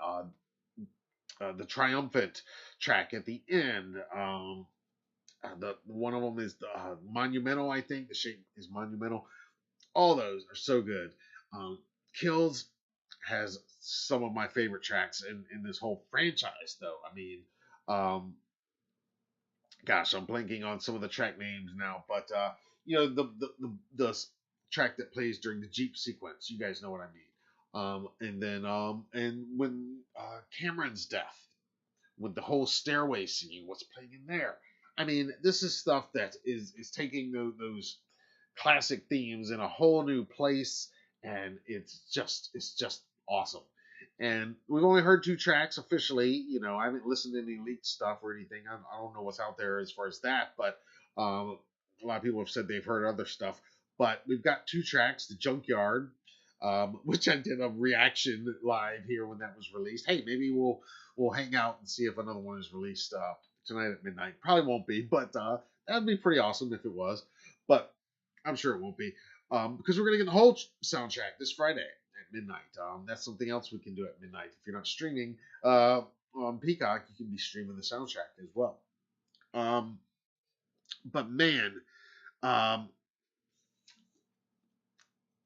the Triumphant track at the end. The one of them is Monumental, I think. The Shape is Monumental. All those are so good. Kills has some of my favorite tracks in this whole franchise, though. Gosh, I'm blanking on some of the track names now, but the track that plays during the Jeep sequence, you guys know what I mean. And then and when Cameron's death, with the whole stairway scene, what's playing in there? This is stuff that is taking those classic themes in a whole new place, and it's just awesome. And we've only heard 2 tracks officially. I haven't listened to any leaked stuff or anything. I don't know what's out there as far as that, but a lot of people have said they've heard other stuff. But we've got 2 tracks: The Junkyard, which I did a reaction live here when that was released. Hey, maybe we'll hang out and see if another one is released tonight at midnight. Probably won't be, but that'd be pretty awesome if it was. But I'm sure it won't be, because we're gonna get the whole soundtrack this Friday at midnight. That's something else we can do at midnight if you're not streaming. on Peacock, you can be streaming the soundtrack as well. Um, but man, um,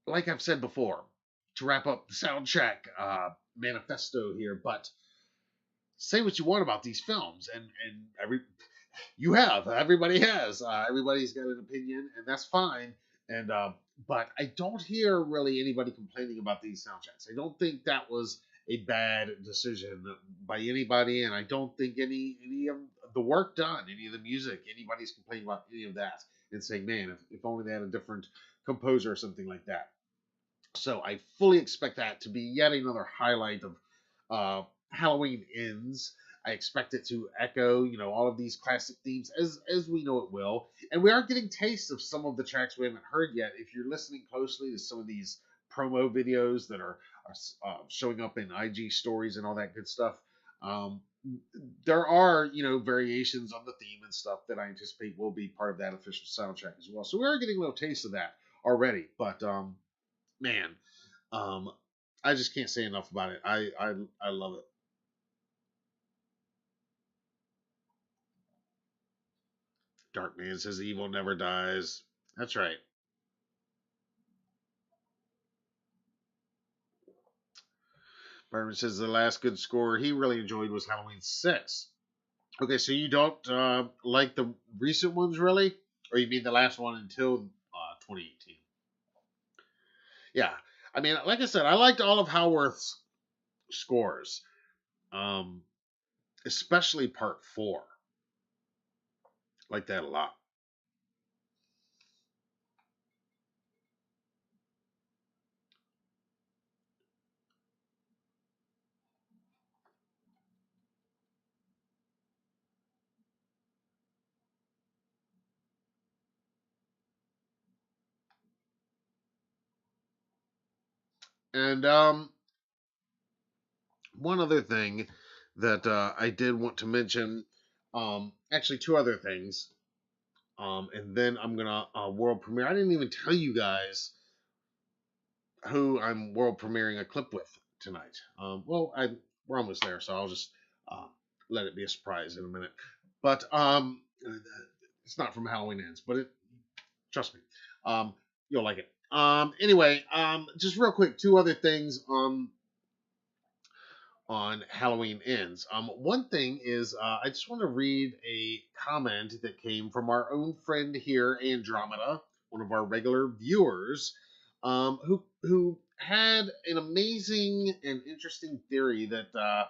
like I've said before, to wrap up the soundtrack manifesto here, but say what you want about these films, and everybody has, everybody's got an opinion, and that's fine. And but I don't hear really anybody complaining about these soundtracks. I don't think that was a bad decision by anybody, and I don't think any of the work done, any of the music, anybody's complaining about any of that and saying, man, if only they had a different composer or something like that. So I fully expect that to be yet another highlight of Halloween Ends. I expect it to echo, all of these classic themes as we know it will. And we are getting tastes of some of the tracks we haven't heard yet. If you're listening closely to some of these promo videos that are showing up in IG stories and all that good stuff, there are, variations on the theme and stuff that I anticipate will be part of that official soundtrack as well. So we are getting a little taste of that already. But man, I just can't say enough about it. I love it. Darkman says evil never dies. That's right. Byron says the last good score he really enjoyed was Halloween 6. Okay, so you don't like the recent ones really? Or you mean the last one until 2018? Yeah. I mean, like I said, I liked all of Howarth's scores, um, especially part 4. Like that a lot. And one other thing that I did want to mention, actually two other things, and then I'm gonna world premiere. I didn't even tell you guys who I'm world premiering a clip with tonight. We're almost there, so I'll just uh, let it be a surprise in a minute. But it's not from Halloween Ends, but trust me, you'll like it. Anyway, just real quick, two other things. On Halloween Ends. One thing is, I just want to read a comment that came from our own friend here, Andromeda, one of our regular viewers, who had an amazing and interesting theory that I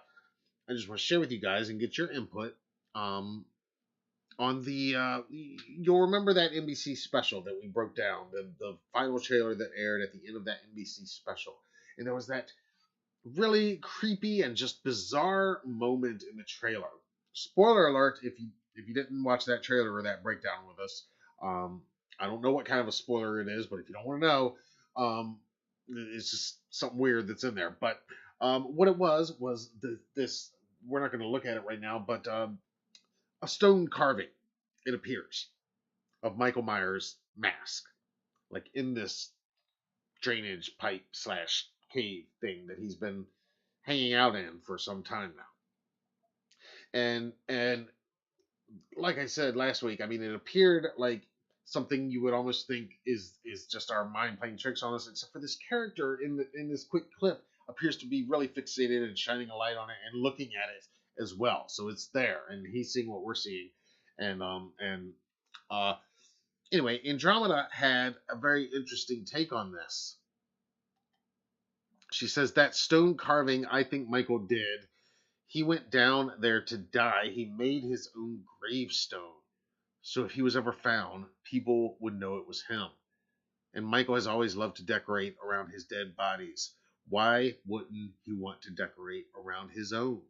just want to share with you guys and get your input. On the you'll remember that NBC special that we broke down, the final trailer that aired at the end of that NBC special, and there was that really creepy and just bizarre moment in the trailer. Spoiler alert if you didn't watch that trailer or that breakdown with us. I don't know what kind of a spoiler it is, but if you don't want to know, it's just something weird that's in there. But what it was this. We're not going to look at it right now, but a stone carving. It appears of Michael Myers' mask, like in this drainage pipe slash cave thing that he's been hanging out in for some time now. And like I said last week, I mean, it appeared like something you would almost think is just our mind playing tricks on us, except for this character in this quick clip appears to be really fixated and shining a light on it and looking at it as well. So it's there, and he's seeing what we're seeing. And uh, anyway, Andromeda had a very interesting take on this. She says that stone carving, I think Michael did. He went down there to die. He made his own gravestone. So if he was ever found, people would know it was him. And Michael has always loved to decorate around his dead bodies. Why wouldn't he want to decorate around his own?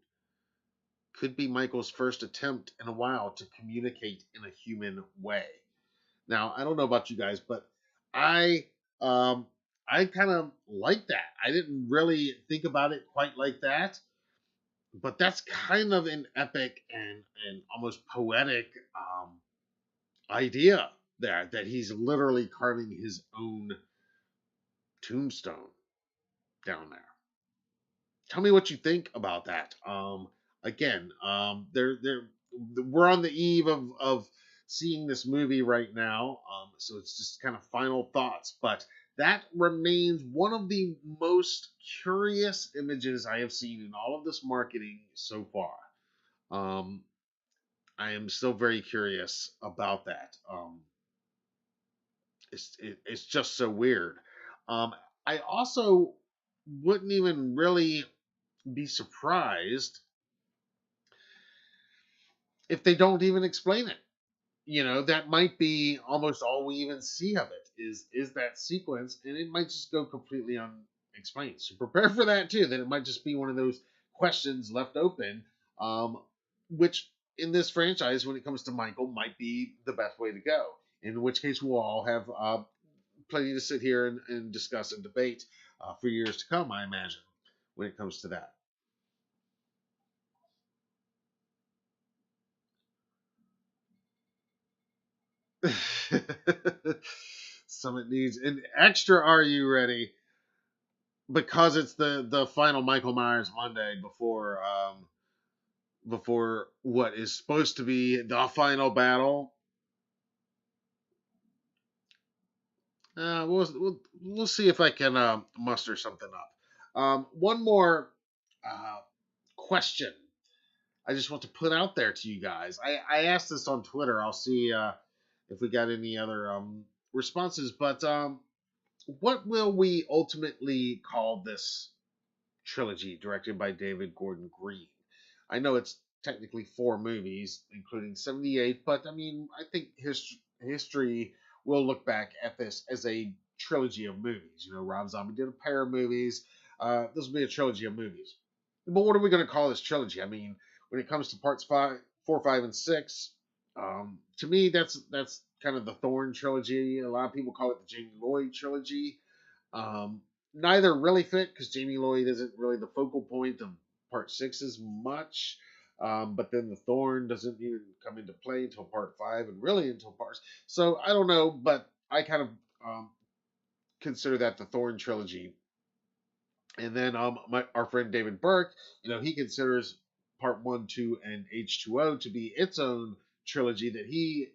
Could be Michael's first attempt in a while to communicate in a human way. Now, I don't know about you guys, but I um, I kind of like that. I didn't really think about it quite like that, but that's kind of an epic and almost poetic idea there that he's literally carving his own tombstone down there. Tell me what you think about that. again, we're on the eve of seeing this movie right now, so it's just kind of final thoughts. But that remains one of the most curious images I have seen in all of this marketing so far. Um, I am still very curious about that. It's just so weird. Um, I also wouldn't even really be surprised if they don't even explain it. That might be almost all we even see of it is that sequence, and it might just go completely unexplained. So prepare for that too. That it might just be one of those questions left open, um, which in this franchise, when it comes to Michael, might be the best way to go. In which case, we'll all have plenty to sit here and discuss and debate for years to come, I imagine, when it comes to that. Summit needs an extra Are You Ready? Because it's the final Michael Myers Monday before what is supposed to be the final battle. We'll see if I can muster something up. One more uh, question I just want to put out there to you guys. I asked this on Twitter. I'll see if we got any other responses. But what will we ultimately call this trilogy directed by David Gordon Green? I know it's technically four movies, including 78, but I mean, I think history will look back at this as a trilogy of movies. Rob Zombie did a pair of movies. This will be a trilogy of movies. But what are we going to call this trilogy? I mean, when it comes to parts 4, 5, and 6, to me, that's kind of the Thorn trilogy. A lot of people call it the Jamie Lloyd trilogy. Um, Neither really fit because Jamie Lloyd isn't really the focal point of part 6 as much. But then the Thorn doesn't even come into play until part 5 and really until parts. So I don't know, but I kind of consider that the Thorn trilogy. And then our friend David Burke, he considers part 1, 2, and H2O to be its own trilogy that he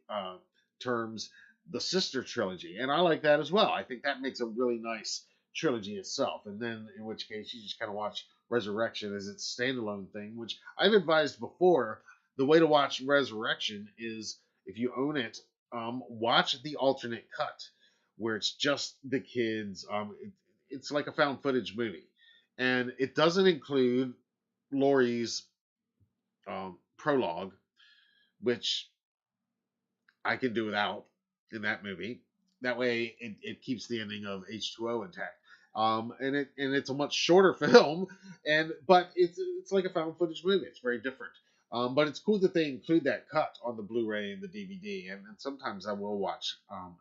terms the sister trilogy. And I like that as well. I think that makes a really nice trilogy itself. And then in which case you just kind of watch Resurrection as its standalone thing, which I've advised before. The way to watch Resurrection is if you own it, watch the alternate cut where it's just the kids. It's like a found footage movie, and it doesn't include Laurie's prologue, which I can do without in that movie. That way, it keeps the ending of H2O intact. And it's a much shorter film, but it's like a found footage movie. It's very different. But it's cool that they include that cut on the Blu-ray and the DVD, and sometimes I will watch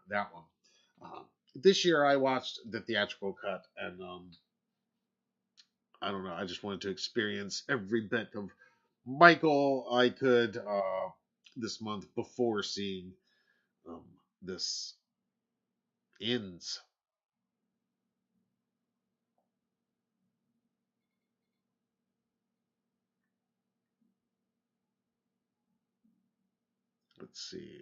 that one. This year I watched the theatrical cut, and I don't know. I just wanted to experience every bit of Michael I could this month before seeing um, this ends. Let's see.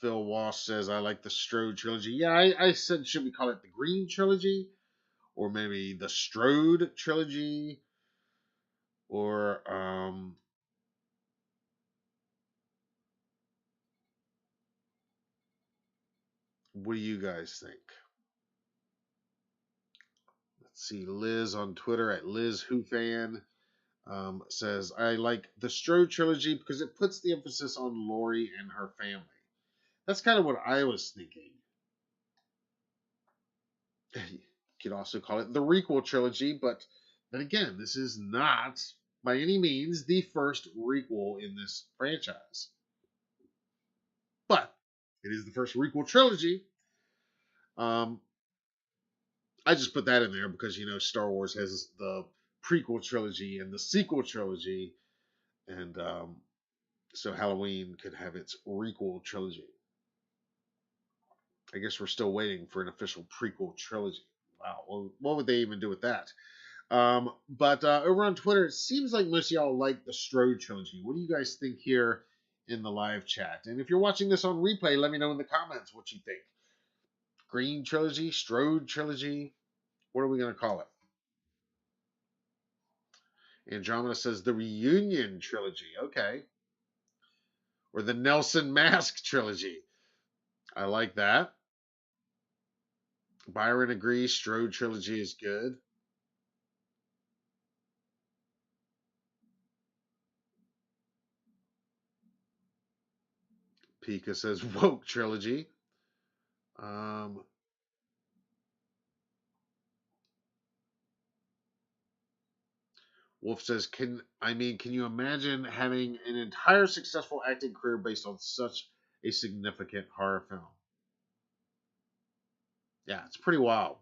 Phil Walsh says I like the Strode trilogy. Yeah, I said should we call it the Green trilogy or maybe the Strode trilogy or what do you guys think? Let's see. Liz on Twitter at Liz Who Fan says, I like the Strode trilogy because it puts the emphasis on Laurie and her family. That's kind of what I was thinking. You could also call it the Requel trilogy, but then again, this is not by any means the first Requel in this franchise. But it is the first Requel trilogy. Um, I just put that in there because, Star Wars has the prequel trilogy and the sequel trilogy, and so Halloween could have its Requel trilogy. I guess we're still waiting for an official prequel trilogy. Wow, well, what would they even do with that? But over on Twitter, it seems like most of y'all like the Strode trilogy. What do you guys think here in the live chat? And if you're watching this on replay, let me know in the comments what you think. Green trilogy, Strode trilogy. What are we going to call it? Andromeda says the Reunion trilogy. Okay. Or the Nelson Mask trilogy. I like that. Byron agrees. Strode trilogy is good. Pika says woke trilogy. Wolf says, can you imagine having an entire successful acting career based on such a significant horror film? Yeah, it's pretty wild.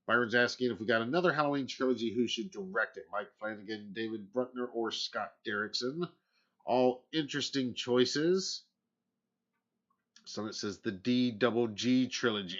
Byron's asking if we got another Halloween trilogy, who should direct it? Mike Flanagan, David Bruckner, or Scott Derrickson? All interesting choices. Summit says the D-double-G trilogy.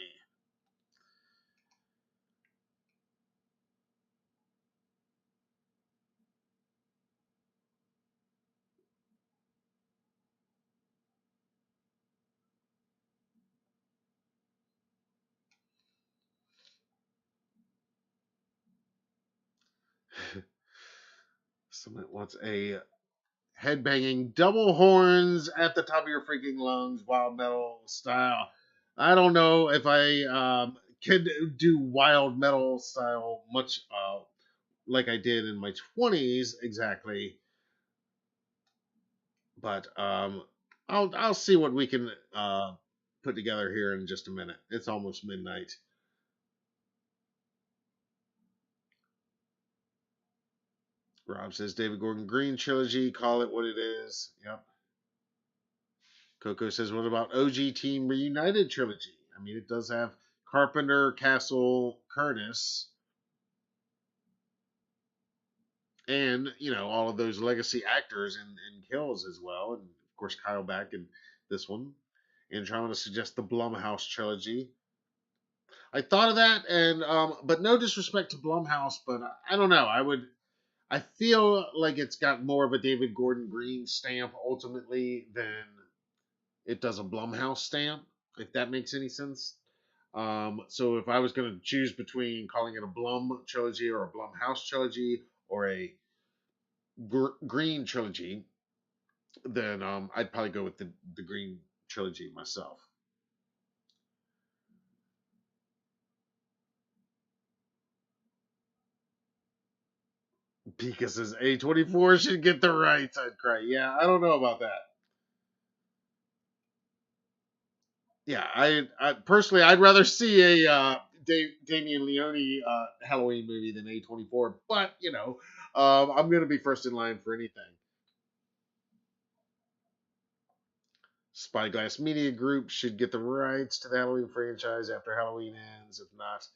Summit wants a headbanging double horns at the top of your freaking lungs, wild metal style. I don't know if I can do wild metal style much like I did in my 20s exactly, but I'll see what we can put together here in just a minute. It's almost midnight. Rob says David Gordon Green trilogy. Call it what it is. Yep. Coco says, what about OG Team Reunited trilogy? I mean, it does have Carpenter, Castle, Curtis, and, all of those legacy actors in Kills as well. And, of course, Kyle back in this one. Andromeda suggests the Blumhouse trilogy. I thought of that, and but no disrespect to Blumhouse, but I don't know. I feel like it's got more of a David Gordon Green stamp ultimately than it does a Blumhouse stamp, if that makes any sense. So if I was going to choose between calling it a Blum trilogy or a Blumhouse trilogy or a Green trilogy, then I'd probably go with the Green trilogy myself. Pika says A24 should get the rights. I'd cry. Yeah, I don't know about that. Yeah, I personally, I'd rather see a Damien Leone Halloween movie than A24. But I'm gonna be first in line for anything. Spyglass Media Group should get the rights to the Halloween franchise after Halloween ends. If not,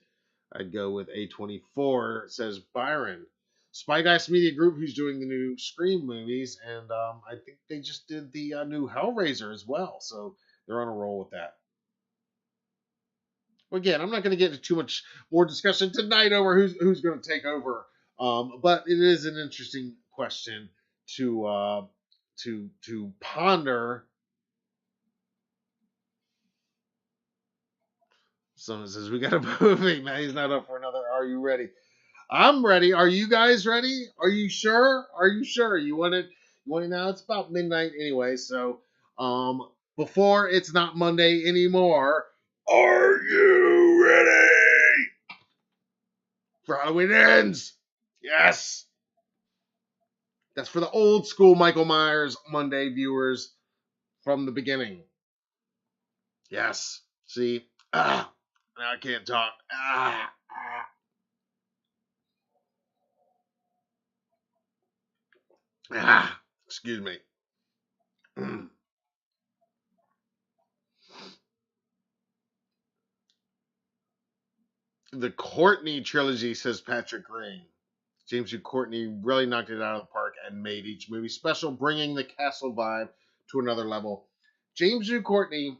I'd go with A24, says Byron. Spyglass Media Group, who's doing the new Scream movies, and I think they just did the new Hellraiser as well, so they're on a roll with that. Well, again, I'm not going to get into too much more discussion tonight over who's going to take over, but it is an interesting question to ponder. Someone says we got a movie. Man, he's not up for another. Are you ready? I'm ready. Are you guys ready? Are you sure? Are you sure? You want it? You want it now? It's about midnight anyway. So, before it's not Monday anymore. Are you ready for Halloween Ends? Yes. That's for the old school Michael Myers Monday viewers from the beginning. Yes. See? Now I can't talk. Excuse me. The Courtney trilogy, says Patrick Green. James Hugh Courtney really knocked it out of the park and made each movie special, bringing the castle vibe to another level. James Hugh Courtney,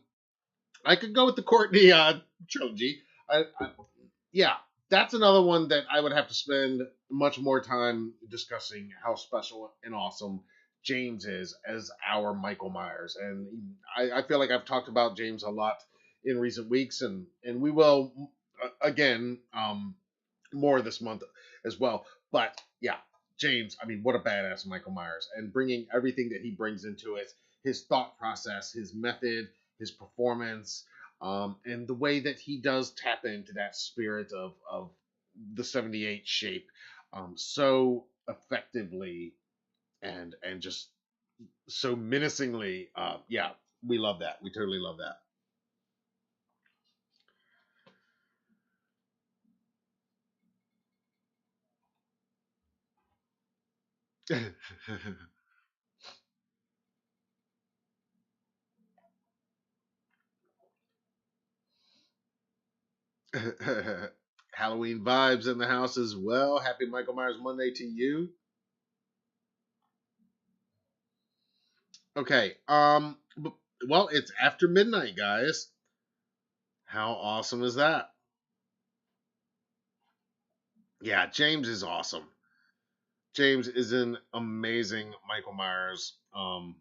I could go with the Courtney trilogy. Yeah, that's another one that I would have to spend much more time discussing how special and awesome James is as our Michael Myers. And I feel like I've talked about James a lot in recent weeks, and we will again more this month as well. But yeah, James, I mean, what a badass Michael Myers, and bringing everything that he brings into it, his thought process, his method, his performance, and the way that he does tap into that spirit of the 78 shape so effectively and just so menacingly. Yeah, we love that. We totally love that. Halloween vibes in the house as well. Happy Michael Myers Monday to you. Okay. Well, it's after midnight, guys. How awesome is that? Yeah, James is awesome. James is an amazing Michael Myers. I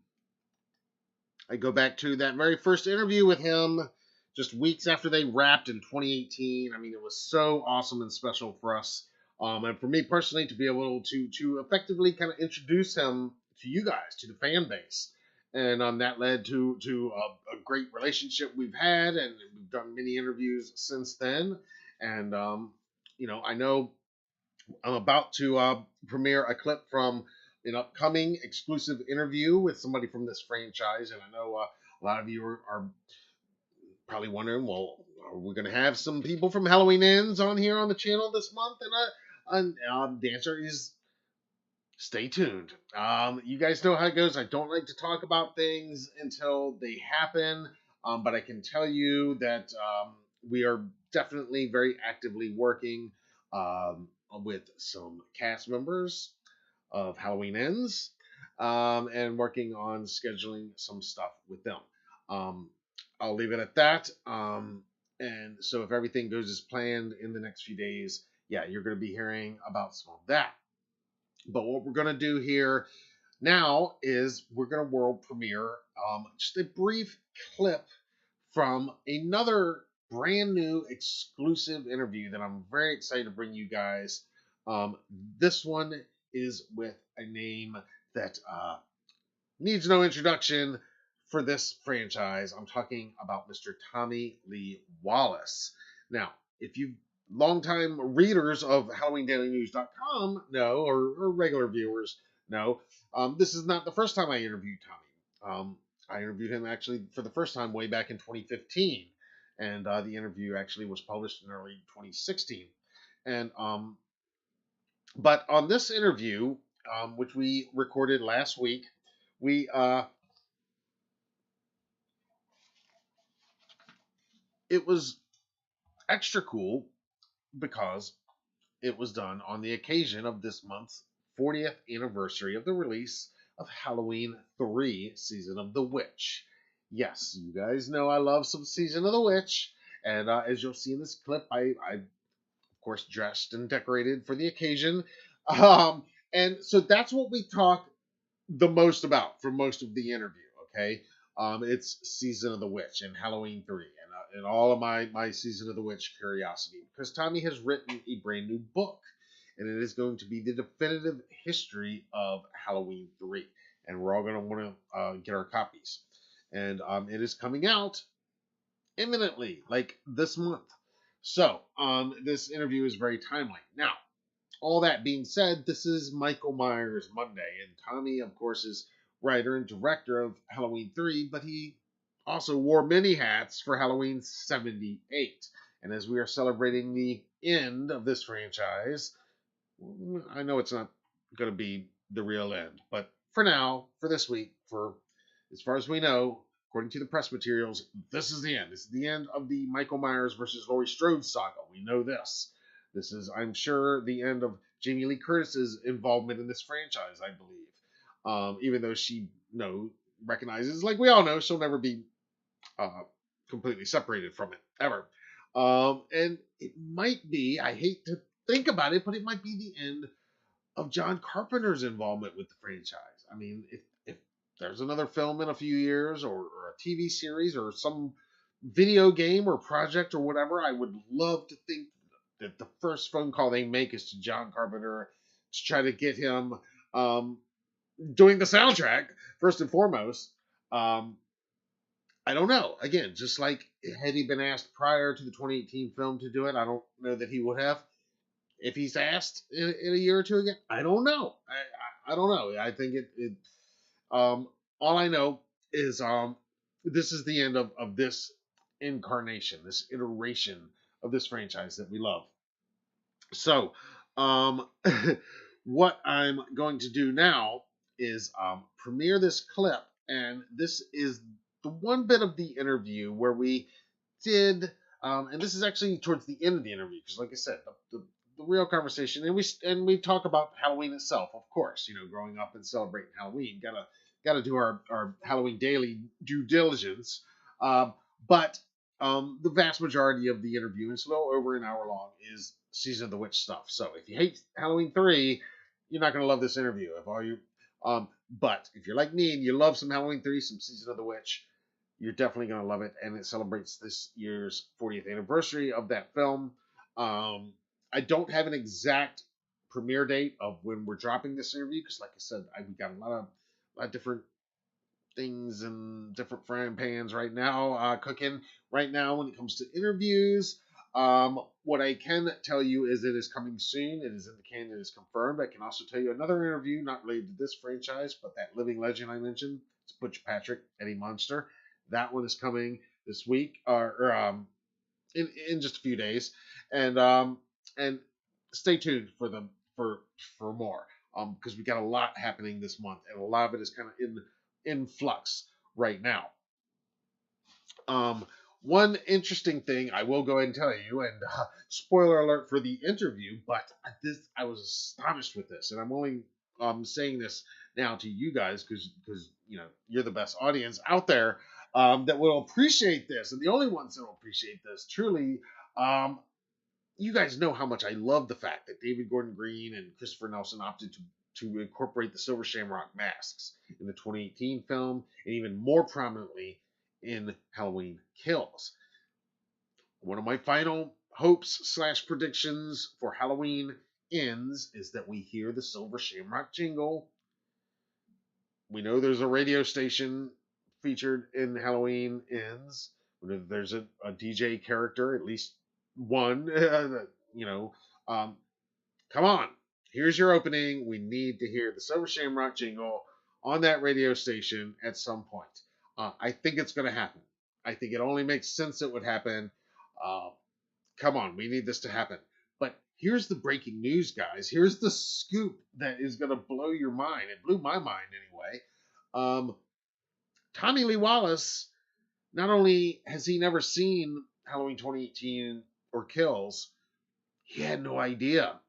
go back to that very first interview with him just weeks after they wrapped in 2018. I mean, it was so awesome and special for us. And for me personally, to be able to effectively kind of introduce him to you guys, to the fan base. And that led to a great relationship we've had, and we've done many interviews since then. And I know I'm about to premiere a clip from an upcoming exclusive interview with somebody from this franchise, and I know a lot of you are probably wondering, well, are we going to have some people from Halloween Ends on here on the channel this month? And the answer is stay tuned. You guys know how it goes. I don't like to talk about things until they happen, but I can tell you that we are definitely very actively working with some cast members of Halloween Ends and working on scheduling some stuff with them. Um, I'll leave it at that. And so, if everything goes as planned in the next few days, yeah, you're going to be hearing about some of that. But what we're going to do here now is we're going to world premiere just a brief clip from another brand new exclusive interview that I'm very excited to bring you guys. This one is with a name that needs no introduction for this franchise. I'm talking about Mr. Tommy Lee Wallace. Now, if you longtime readers of HalloweenDailyNews.com know, or regular viewers know, this is not the first time I interviewed Tommy. I interviewed him actually for the first time way back in 2015, and the interview actually was published in early 2016. And but on this interview, which we recorded last week, we it was extra cool because it was done on the occasion of this month's 40th anniversary of the release of Halloween 3 Season of the Witch. Yes, you guys know I love some Season of the Witch, and as you'll see in this clip, I of course dressed and decorated for the occasion. And so that's what we talk the most about for most of the interview. Okay, it's Season of the Witch and Halloween 3, and all of my Season of the Witch curiosity, because Tommy has written a brand new book, and it is going to be the definitive history of Halloween 3, and we're all going to want to get our copies, and it is coming out imminently, like this month. So this interview is very timely. Now, all that being said, this is Michael Myers Monday, and Tommy, of course, is writer and director of Halloween 3, but he also wore many hats for Halloween 78. And as we are celebrating the end of this franchise, I know it's not going to be the real end, but for now, for this week, for as far as we know, according to the press materials, this is the end. This is the end of the Michael Myers versus Laurie Strode saga. We know this. This is, I'm sure, the end of Jamie Lee Curtis's involvement in this franchise, I believe. Even though she recognizes, like we all know, she'll never be uh, completely separated from it, ever. And it might be, I hate to think about it, but it might be the end of John Carpenter's involvement with the franchise. I mean, if there's another film in a few years, or a TV series, or some video game or project or whatever, I would love to think that the first phone call they make is to John Carpenter to try to get him um, doing the soundtrack first and foremost. Um, I don't know. Again, just like had he been asked prior to the 2018 film to do it, I don't know that he would have. If he's asked in a year or two again, I don't know. I don't know. I think um, all I know is this is the end of this incarnation, this iteration of this franchise that we love. So, um, what I'm going to do now is premiere this clip, and this is the one bit of the interview where we did, and this is actually towards the end of the interview because, like I said, the real conversation, and we talk about Halloween itself, of course. You know, growing up and celebrating Halloween, gotta do our Halloween daily due diligence. Um, but the vast majority of the interview, it's a little over an hour long, is Season of the Witch stuff. So if you hate Halloween 3, you're not going to love this interview. If all you, but if you're like me and you love some Halloween 3, some Season of the Witch, you're definitely going to love it. And it celebrates this year's 40th anniversary of that film. I don't have an exact premiere date of when we're dropping this interview because, like I said, we got a lot of different things and different frying pans right now, cooking right now when it comes to interviews. What I can tell you is it is coming soon. It is in the can. It is confirmed. I can also tell you another interview not related to this franchise, but that living legend I mentioned. It's Butch Patrick, Eddie Monster. That one is coming this week, in just a few days, and stay tuned for them for more, because we got a lot happening this month, and a lot of it is kind of in flux right now. One interesting thing I will go ahead and tell you, and spoiler alert for the interview, but I was astonished with this, and I'm only saying this now to you guys because you know you're the best audience out there that will appreciate this, and the only ones that will appreciate this truly. You guys know how much I love the fact that David Gordon Green and Christopher Nelson opted to incorporate the Silver Shamrock masks in the 2018 film, and even more prominently in Halloween Kills. One of my final hopes / predictions for Halloween Ends is that we hear the Silver Shamrock jingle. We know there's a radio station featured in Halloween Ends. We know there's a DJ character, at least one. You know, come on. Here's your opening. We need to hear the Silver Shamrock jingle on that radio station at some point. I think it's going to happen. I think it only makes sense it would happen. Come on, we need this to happen. But here's the breaking news, guys. Here's the scoop that is going to blow your mind. It blew my mind anyway. Tommy Lee Wallace, not only has he never seen Halloween 2018 or Kills, he had no idea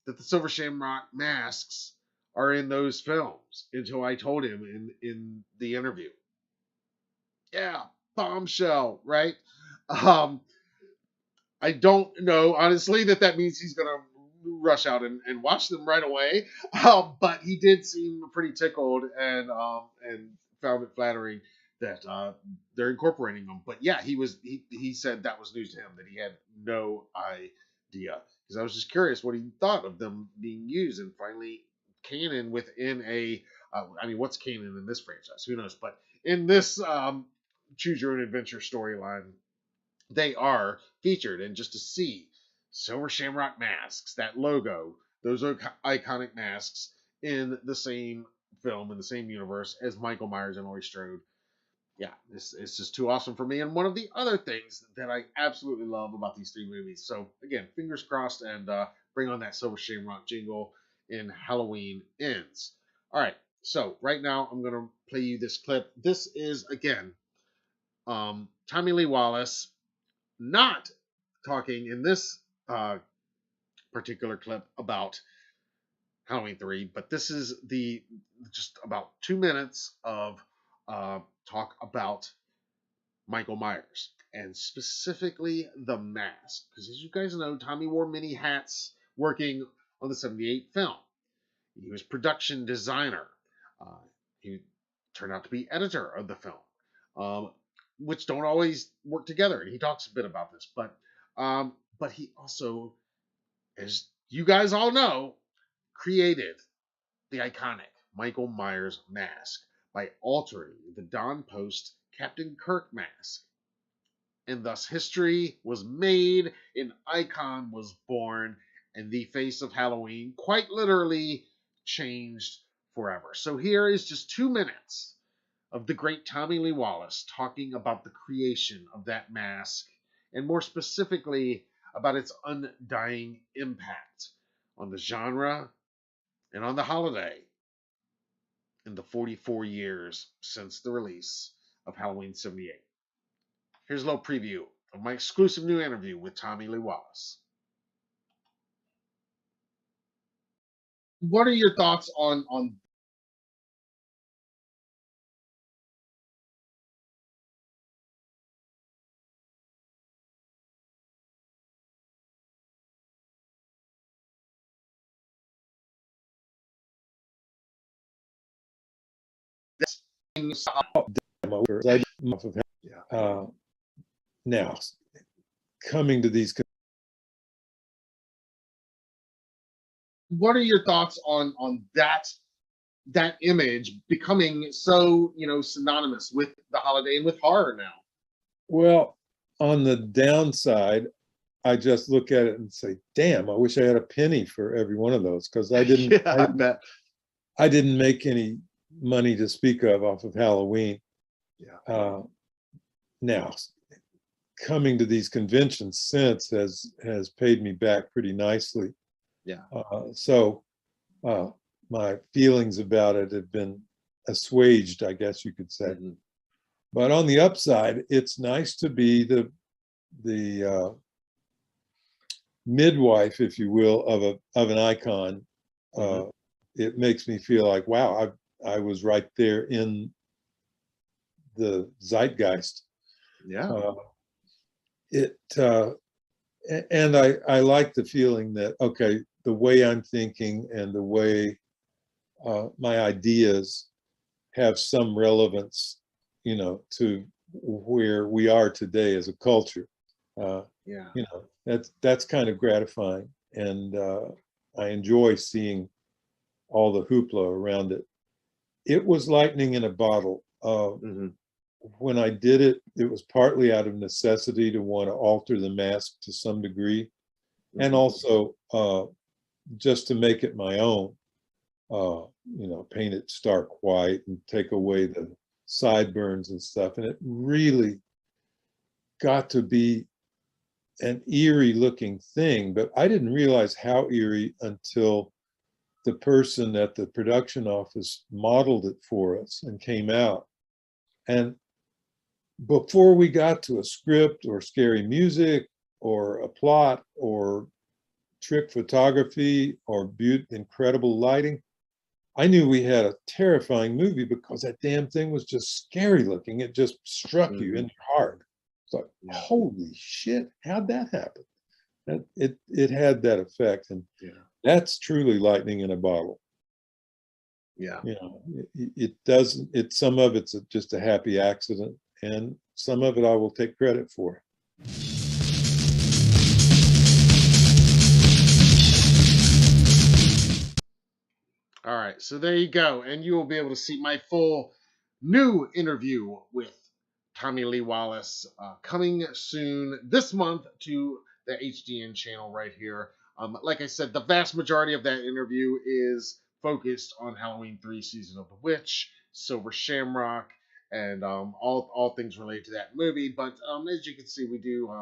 that the Silver Shamrock masks are in those films until I told him in the interview. Yeah, bombshell, right? I don't know, honestly, that means he's going to rush out and watch them right away. But he did seem pretty tickled and found it flattering that they're incorporating them. But yeah, he said that was news to him, that he had no idea. Because I was just curious what he thought of them being used, and finally canon within a what's canon in this franchise? Who knows? But in this choose your own adventure storyline, they are featured. And just to see Silver Shamrock masks, that logo, those are iconic masks in the same film, in the same universe as Michael Myers and Laurie Strode. Yeah, this is just too awesome for me. And one of the other things that I absolutely love about these three movies. So again, fingers crossed, and bring on that Silver Shamrock jingle in Halloween Ends. All right, so right now I'm going to play you this clip. This is, again, Tommy Lee Wallace not talking in this particular clip about Halloween 3, but this is just about 2 minutes of talk about Michael Myers. and specifically the mask. Because as you guys know, Tommy wore many hats working on the 78 film. He was production designer. Uh, he turned out to be editor of the film, which don't always work together. And he talks a bit about this, but he also, as you guys all know, created the iconic Michael Myers mask by altering the Don Post Captain Kirk mask. And thus history was made, an icon was born, and the face of Halloween quite literally changed forever. So here is just 2 minutes of the great Tommy Lee Wallace talking about the creation of that mask, and more specifically about its undying impact on the genre and on the holiday in the 44 years since the release of Halloween 78. Here's a little preview of my exclusive new interview with Tommy Lee Wallace. What are your thoughts on this? Now, coming to these. What are your thoughts on that image becoming so synonymous with the holiday and with horror now? Well, on the downside, I just look at it and say, "Damn! I wish I had a penny for every one of those," because I didn't. Yeah, I bet. I didn't make any money to speak of off of Halloween. Yeah. Now, coming to these conventions since has paid me back pretty nicely. Yeah. So my feelings about it have been assuaged, I guess you could say. Mm-hmm. But on the upside, it's nice to be the midwife, if you will, of an icon. Mm-hmm. It makes me feel like, wow, I was right there in the zeitgeist. Yeah. And I like the feeling that, okay, the way I'm thinking and the way my ideas have some relevance, to where we are today as a culture. Yeah. That's kind of gratifying, and I enjoy seeing all the hoopla around it. It was lightning in a bottle. Mm-hmm. When I did it, it was partly out of necessity to want to alter the mask to some degree, Mm-hmm. and also just to make it my own. Paint it stark white and take away the sideburns and stuff. And it really got to be an eerie looking thing, but I didn't realize how eerie until the person at the production office modeled it for us and came out. And before we got to a script or scary music or a plot or trick photography or incredible lighting, I knew we had a terrifying movie because that damn thing was just scary looking. It just struck you in your heart. It's like, holy shit, how'd that happen? It had that effect, and that's truly lightning in a bottle. Yeah. It doesn't. Some of it's just a happy accident, and some of it I will take credit for. All right, so there you go, and you will be able to see my full new interview with Tommy Lee Wallace coming soon this month to the HDN channel right here. Like I said, the vast majority of that interview is focused on Halloween 3 Season of the Witch, Silver Shamrock, and all things related to that movie. But as you can see, we do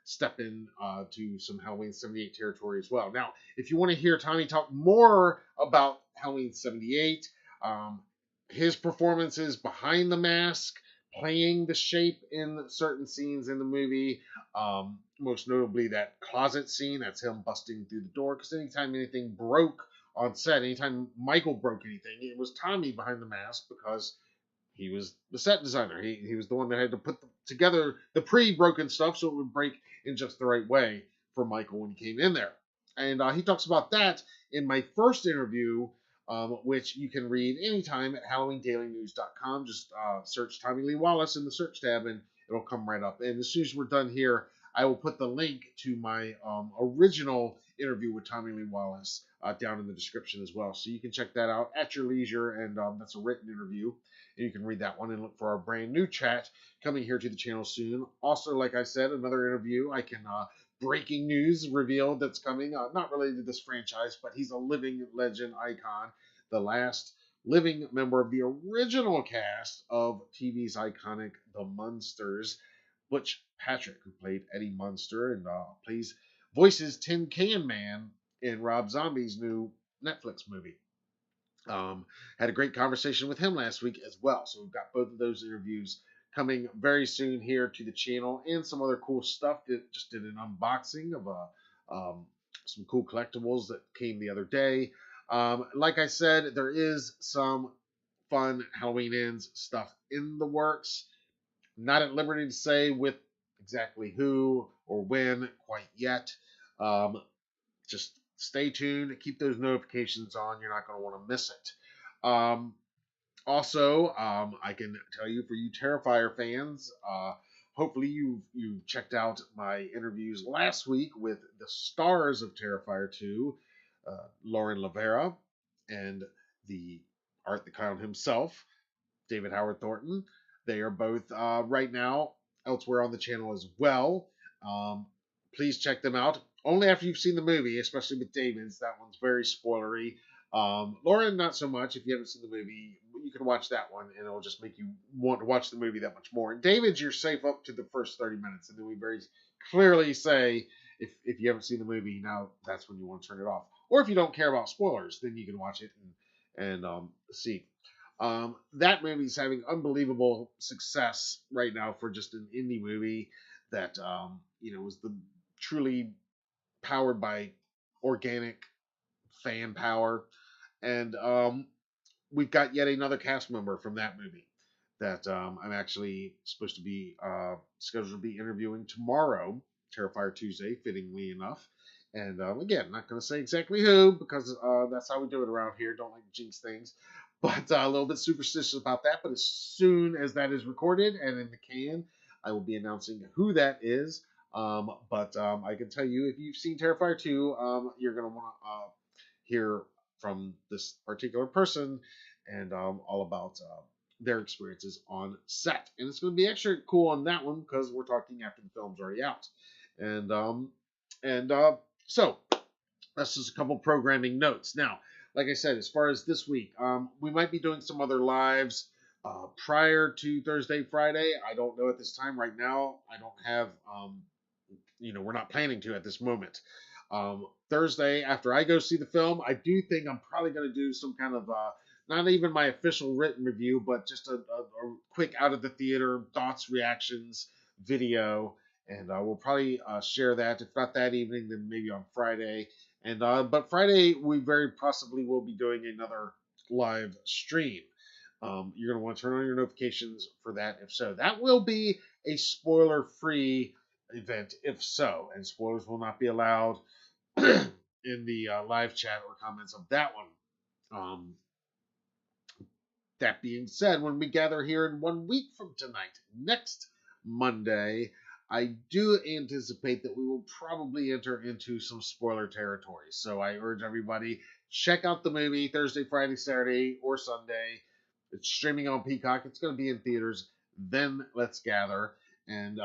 step in to some Halloween 78 territory as well. Now, if you want to hear Tommy talk more about Halloween 78, his performances behind the mask, playing the shape in certain scenes in the movie, most notably that closet scene, that's him busting through the door, because anytime anything broke on set, anytime Michael broke anything, it was Tommy behind the mask, because he was the set designer. He was the one that had to put together the pre-broken stuff so it would break in just the right way for Michael when he came in there. And he talks about that in my first interview, which you can read anytime at HalloweenDailyNews.com. Just search Tommy Lee Wallace in the search tab, and it'll come right up. And as soon as we're done here, I will put the link to my original interview with Tommy Lee Wallace down in the description as well. So you can check that out at your leisure, and that's a written interview. And you can read that one and look for our brand new chat coming here to the channel soon. Also, like I said, another interview. I can breaking news revealed that's coming, not related to this franchise, but he's a living legend icon, the last living member of the original cast of TV's iconic The Munsters, Butch Patrick, who played Eddie Munster and voices Tin Can Man in Rob Zombie's new Netflix movie. Had a great conversation with him last week as well. So we've got both of those interviews coming very soon here to the channel, and some other cool stuff. Just did an unboxing of some cool collectibles that came the other day. Like I said, there is some fun Halloween Ends stuff in the works. Not at liberty to say with exactly who or when quite yet. Just stay tuned. Keep those notifications on. You're not going to want to miss it. Also, I can tell you, for you Terrifier fans, hopefully you checked out my interviews last week with the stars of Terrifier 2, Lauren Lavera, and the Art the Clown himself, David Howard Thornton. They are both right now elsewhere on the channel as well. Please check them out. Only after you've seen the movie, especially with David's. That one's very spoilery. Lauren, not so much. If you haven't seen the movie, you can watch that one, and it'll just make you want to watch the movie that much more. And David's, you're safe up to the first 30 minutes, and then we very clearly say, if you haven't seen the movie, now that's when you want to turn it off. Or if you don't care about spoilers, then you can watch it and see. That movie's having unbelievable success right now for just an indie movie that was truly powered by organic fan power. And we've got yet another cast member from that movie that I'm actually supposed to be scheduled to be interviewing tomorrow, Terrifier Tuesday, fittingly enough. And again, not going to say exactly who, because that's how we do it around here. Don't like to jinx things. But a little bit superstitious about that. But as soon as that is recorded and in the can, I will be announcing who that is. But I can tell you, if you've seen Terrifier 2, you're going to want to hear from this particular person and all about their experiences on set. And it's going to be extra cool on that one because we're talking after the film's already out. So that's just a couple programming notes. Now, like I said, as far as this week, we might be doing some other lives prior to Thursday, Friday. I don't know at this time. Right now, I don't have, we're not planning to at this moment. Thursday, after I go see the film, I do think I'm probably going to do some kind of, not even my official written review, but just a quick out of the theater thoughts, reactions video. And we'll probably share that, if not that evening, then maybe on Friday. And but Friday, we very possibly will be doing another live stream. You're going to want to turn on your notifications for that, if so. That will be a spoiler-free event, if so. And spoilers will not be allowed in the live chat or comments of that one. That being said, when we gather here in 1 week from tonight, next Monday, I do anticipate that we will probably enter into some spoiler territory. So I urge everybody, check out the movie Thursday, Friday, Saturday, or Sunday. It's streaming on Peacock. It's going to be in theaters. Then let's gather. And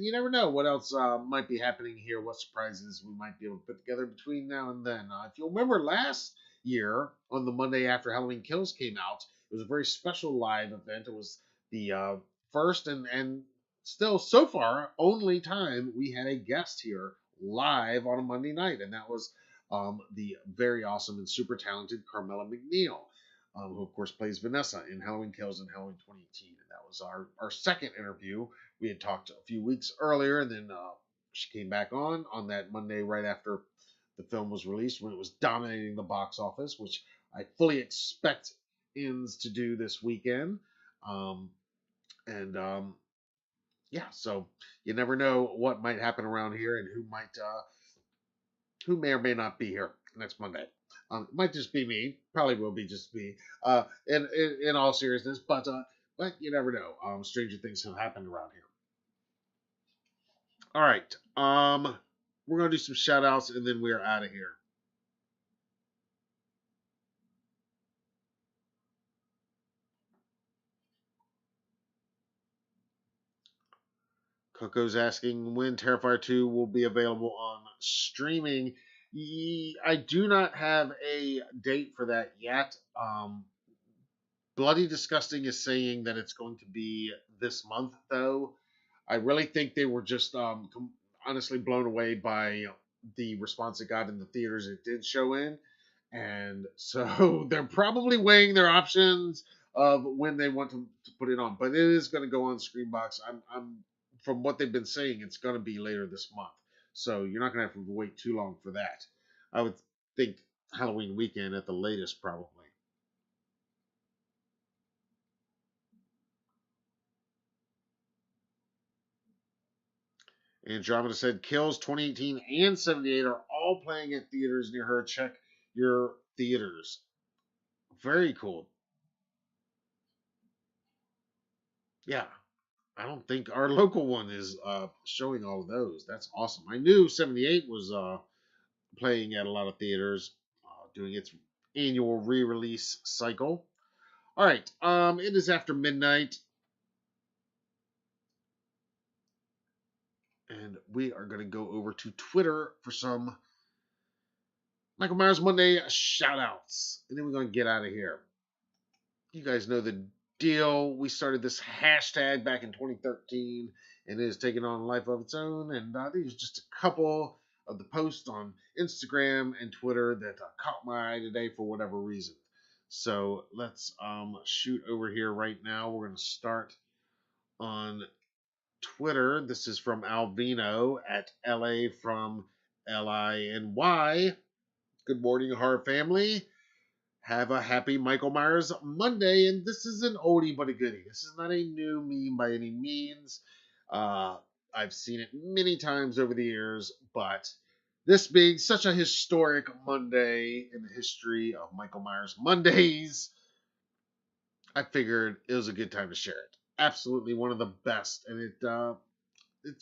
you never know what else might be happening here, what surprises we might be able to put together between now and then. If you'll remember last year, on the Monday after Halloween Kills came out, it was a very special live event. It was the first and still so far only time we had a guest here live on a Monday night, and that was the very awesome and super talented Carmela McNeil, who of course plays Vanessa in Halloween Kills and Halloween 2018. And that was our second interview. We had talked a few weeks earlier, and then she came back on that Monday right after the film was released, when it was dominating the box office, which I fully expect ends to do this weekend. Um, and yeah, so you never know what might happen around here and who may or may not be here next Monday. It might just be me. Probably will be just me. In all seriousness, but you never know. Stranger things have happened around here. All right. We're gonna do some shout outs and then we're out of here. Coco's asking when Terrifier 2 will be available on streaming. I do not have a date for that yet. Bloody Disgusting is saying that it's going to be this month, though. I really think they were just honestly blown away by the response it got in the theaters it did show in. And so they're probably weighing their options of when they want to put it on. But it is going to go on Screenbox. I'm from what they've been saying, it's going to be later this month. So you're not going to have to wait too long for that. I would think Halloween weekend at the latest, probably. Andromeda said Kills 2018 and 78 are all playing at theaters near her. Check your theaters. Very cool. Yeah, I don't think our local one is showing all of those. That's awesome. I knew 78 was playing at a lot of theaters, doing its annual re-release cycle. All right, it is after midnight, and we are going to go over to Twitter for some Michael Myers Monday shout outs, and then we're going to get out of here. You guys know the deal. We started this hashtag back in 2013, and it has taken on a life of its own. And these are just a couple of the posts on Instagram and Twitter that caught my eye today for whatever reason. So let's shoot over here right now. We're going to start on Twitter. This is from Alvino at LA from LINY. Good morning, horror family. Have a happy Michael Myers Monday, and this is an oldie but a goodie. This is not a new meme by any means. I've seen it many times over the years, but this being such a historic Monday in the history of Michael Myers Mondays, I figured it was a good time to share it. Absolutely one of the best, and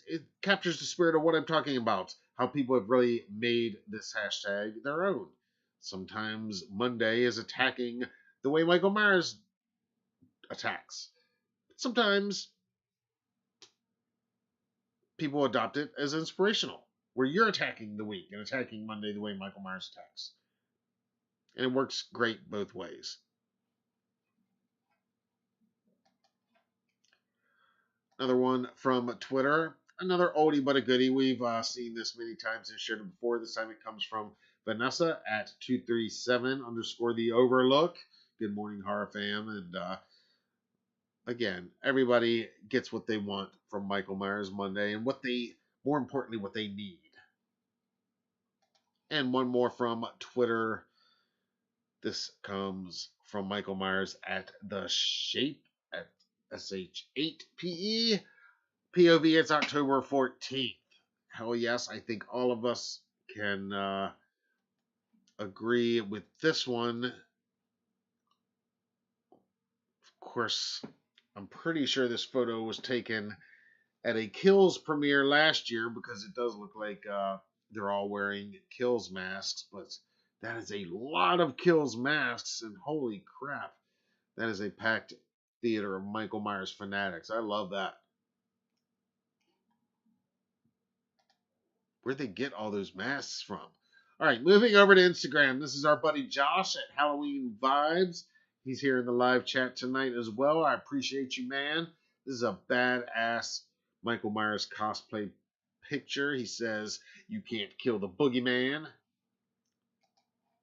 it captures the spirit of what I'm talking about. How people have really made this hashtag their own. Sometimes Monday is attacking the way Michael Myers attacks. Sometimes people adopt it as inspirational, where you're attacking the week and attacking Monday the way Michael Myers attacks. And it works great both ways. Another one from Twitter. Another oldie but a goodie. We've seen this many times and shared it before. This time it comes from Vanessa at 237 _ the Overlook. Good morning, horror fam. And again, everybody gets what they want from Michael Myers Monday and more importantly, what they need. And one more from Twitter. This comes from Michael Myers at The Shape at SH8PE. POV, it's October 14th. Hell yes, I think all of us can agree with this one. Of course, I'm pretty sure this photo was taken at a Kills premiere last year because it does look like they're all wearing Kills masks, but that is a lot of Kills masks, and holy crap, that is a packed theater of Michael Myers fanatics. I love that. Where'd they get all those masks from? All right, moving over to Instagram. This is our buddy Josh at Halloween Vibes. He's here in the live chat tonight as well. I appreciate you, man. This is a badass Michael Myers cosplay picture. He says, "You can't kill the boogeyman."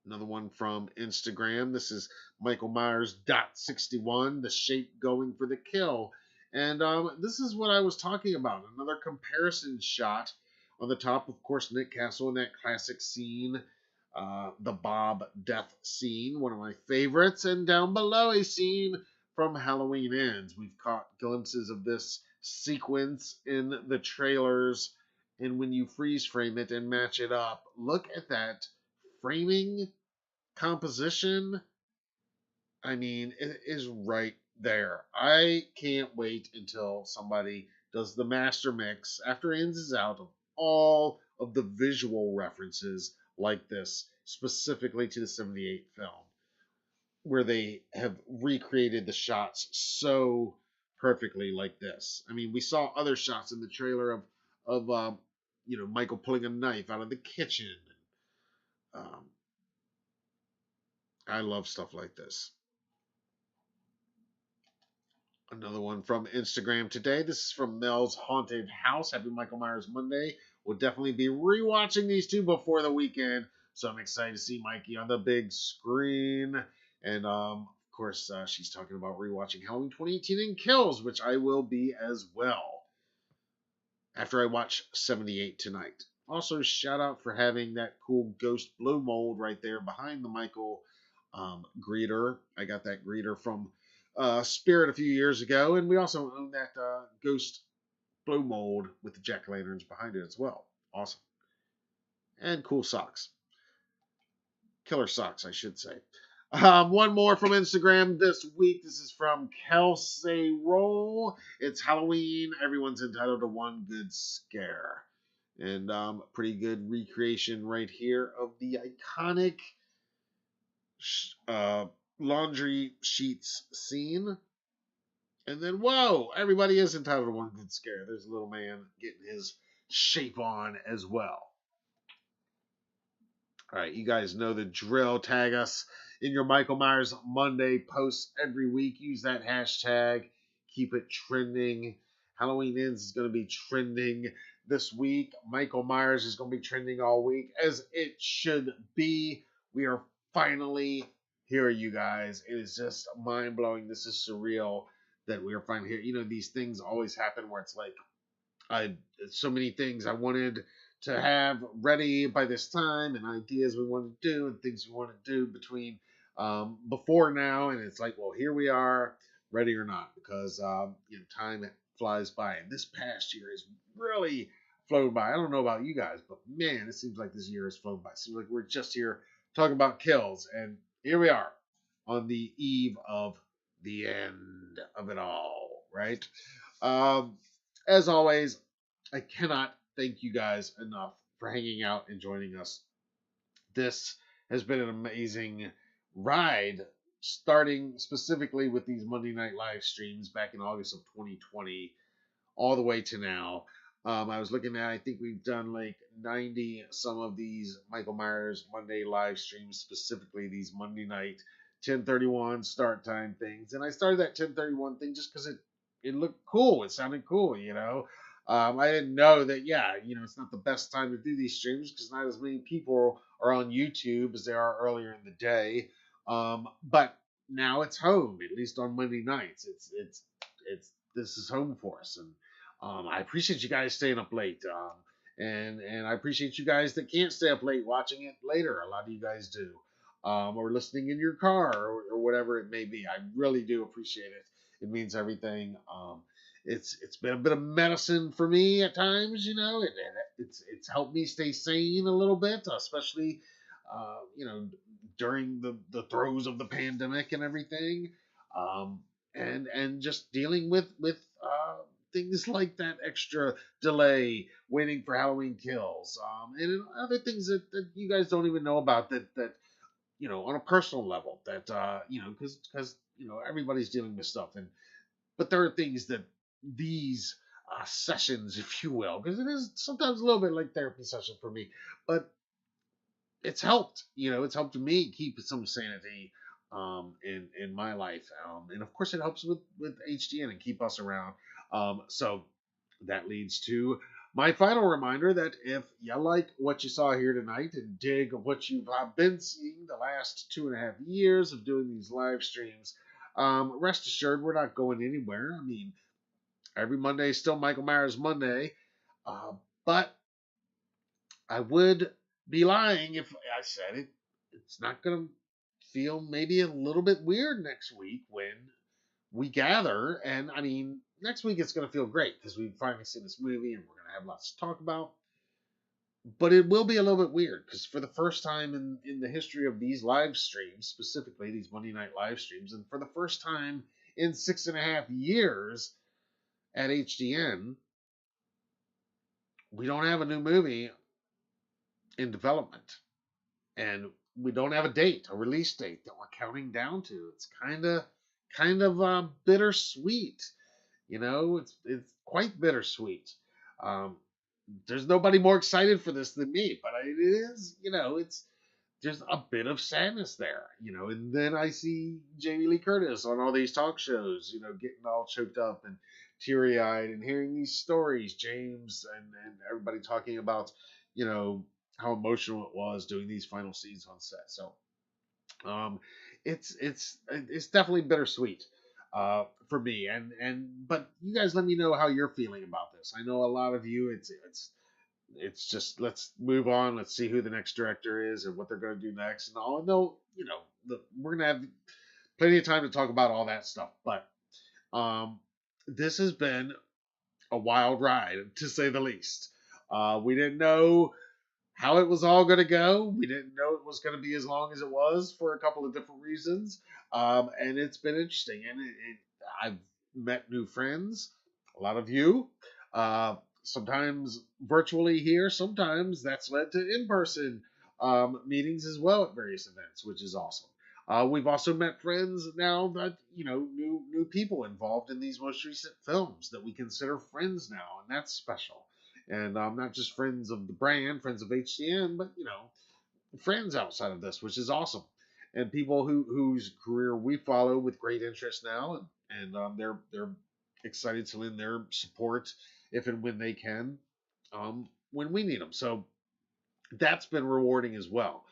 Another one from Instagram. This is Michael Myers .61, the shape going for the kill. And this is what I was talking about. Another comparison shot. On the top, of course, Nick Castle in that classic scene, the Bob death scene, one of my favorites. And down below, a scene from Halloween Ends. We've caught glimpses of this sequence in the trailers, and when you freeze frame it and match it up, look at that framing composition. I mean, it is right there. I can't wait until somebody does the master mix after Ends is out of all of the visual references like this, specifically to the 78 film, where they have recreated the shots so perfectly like this. I mean, we saw other shots in the trailer of Michael pulling a knife out of the kitchen. Um, I love stuff like this. Another one from Instagram today. This is from Mel's Haunted House. Happy Michael Myers Monday. We'll definitely be rewatching these two before the weekend, so I'm excited to see Mikey on the big screen. And of course, she's talking about rewatching Halloween 2018 and Kills, which I will be as well after I watch 78 tonight. Also, shout out for having that cool ghost blue mold right there behind the Michael greeter. I got that greeter from Spirit a few years ago, and we also own that ghost blue mold with the jack-o'-lanterns behind it as well. Awesome. And cool socks. Killer socks, I should say. One more from Instagram this week. This is from Kelsey Roll. It's Halloween. Everyone's entitled to one good scare. And pretty good recreation right here of the iconic laundry sheets scene. And then, whoa, everybody is entitled to one good scare. There's a little man getting his shape on as well. All right, you guys know the drill. Tag us in your Michael Myers Monday posts every week. Use that hashtag. Keep it trending. Halloween Ends is going to be trending this week. Michael Myers is going to be trending all week, as it should be. We are finally here, you guys. It is just mind-blowing. This is surreal that we are finally here. You know, these things always happen where it's like, so many things I wanted to have ready by this time, and ideas we want to do, and things we want to do between before now, and it's like, well, here we are, ready or not, because time flies by, and this past year has really flown by. I don't know about you guys, but man, it seems like this year has flown by. It seems like we're just here talking about Kills, and here we are on the eve of the end of it all, right? As always, I cannot thank you guys enough for hanging out and joining us. This has been an amazing ride, starting specifically with these Monday night live streams back in August of 2020, all the way to now. I was looking at, I think we've done like 90 some of these Michael Myers Monday live streams, specifically these Monday night 10:31 start time things. And I started that 10:31 thing just because it looked cool. It sounded cool, you know. I didn't know that, it's not the best time to do these streams because not as many people are on YouTube as there are earlier in the day. But now it's home, at least on Monday nights. It's this is home for us, and I appreciate you guys staying up late. And I appreciate you guys that can't stay up late watching it later. A lot of you guys do, or listening in your car or whatever it may be. I really do appreciate it. It means everything. It's been a bit of medicine for me at times, it's helped me stay sane a little bit, especially during the throes of the pandemic and everything, and just dealing with things like that extra delay waiting for Halloween Kills, and other things that you guys don't even know about that on a personal level that because everybody's dealing with stuff, but there are things that these sessions, if you will, because it is sometimes a little bit like therapy session for me, but it's helped. It's helped me keep some sanity in my life, and of course it helps with HDN and keep us around. So that leads to my final reminder that if you like what you saw here tonight and dig what you've been seeing the last 2.5 years of doing these live streams, rest assured we're not going anywhere. I mean, every Monday is still Michael Myers Monday, but I would be lying if I said it's not going to feel maybe a little bit weird next week when we gather, and I mean, next week it's going to feel great because we've finally seen this movie and we're going to have lots to talk about. But it will be a little bit weird because for the first time in the history of these live streams, specifically these Monday night live streams, and for the first time in 6.5 years at HDN, we don't have a new movie in development, and we don't have a date, a release date that we're counting down to. It's kind of bittersweet. It's quite bittersweet. Um, there's nobody more excited for this than me, but it is, it's there's a bit of sadness there, and then I see Jamie Lee Curtis on all these talk shows, getting all choked up and teary eyed and hearing these stories, James and everybody talking about, how emotional it was doing these final scenes on set. So um, it's definitely bittersweet for me, but you guys let me know how you're feeling about this. I know a lot of you, it's just let's move on. Let's see who the next director is and what they're going to do next, and all. No, we're going to have plenty of time to talk about all that stuff. But this has been a wild ride, to say the least. We didn't know how it was all going to go. We didn't know it was going to be as long as it was for a couple of different reasons. And it's been interesting. And I've met new friends, a lot of you, sometimes virtually here. Sometimes that's led to in-person meetings as well at various events, which is awesome. We've also met friends now that, new people involved in these most recent films that we consider friends now, and that's special. And not just friends of the brand, friends of HCN, but friends outside of this, which is awesome. And people whose career we follow with great interest now, and they're excited to lend their support if and when they can, when we need them. So that's been rewarding as well.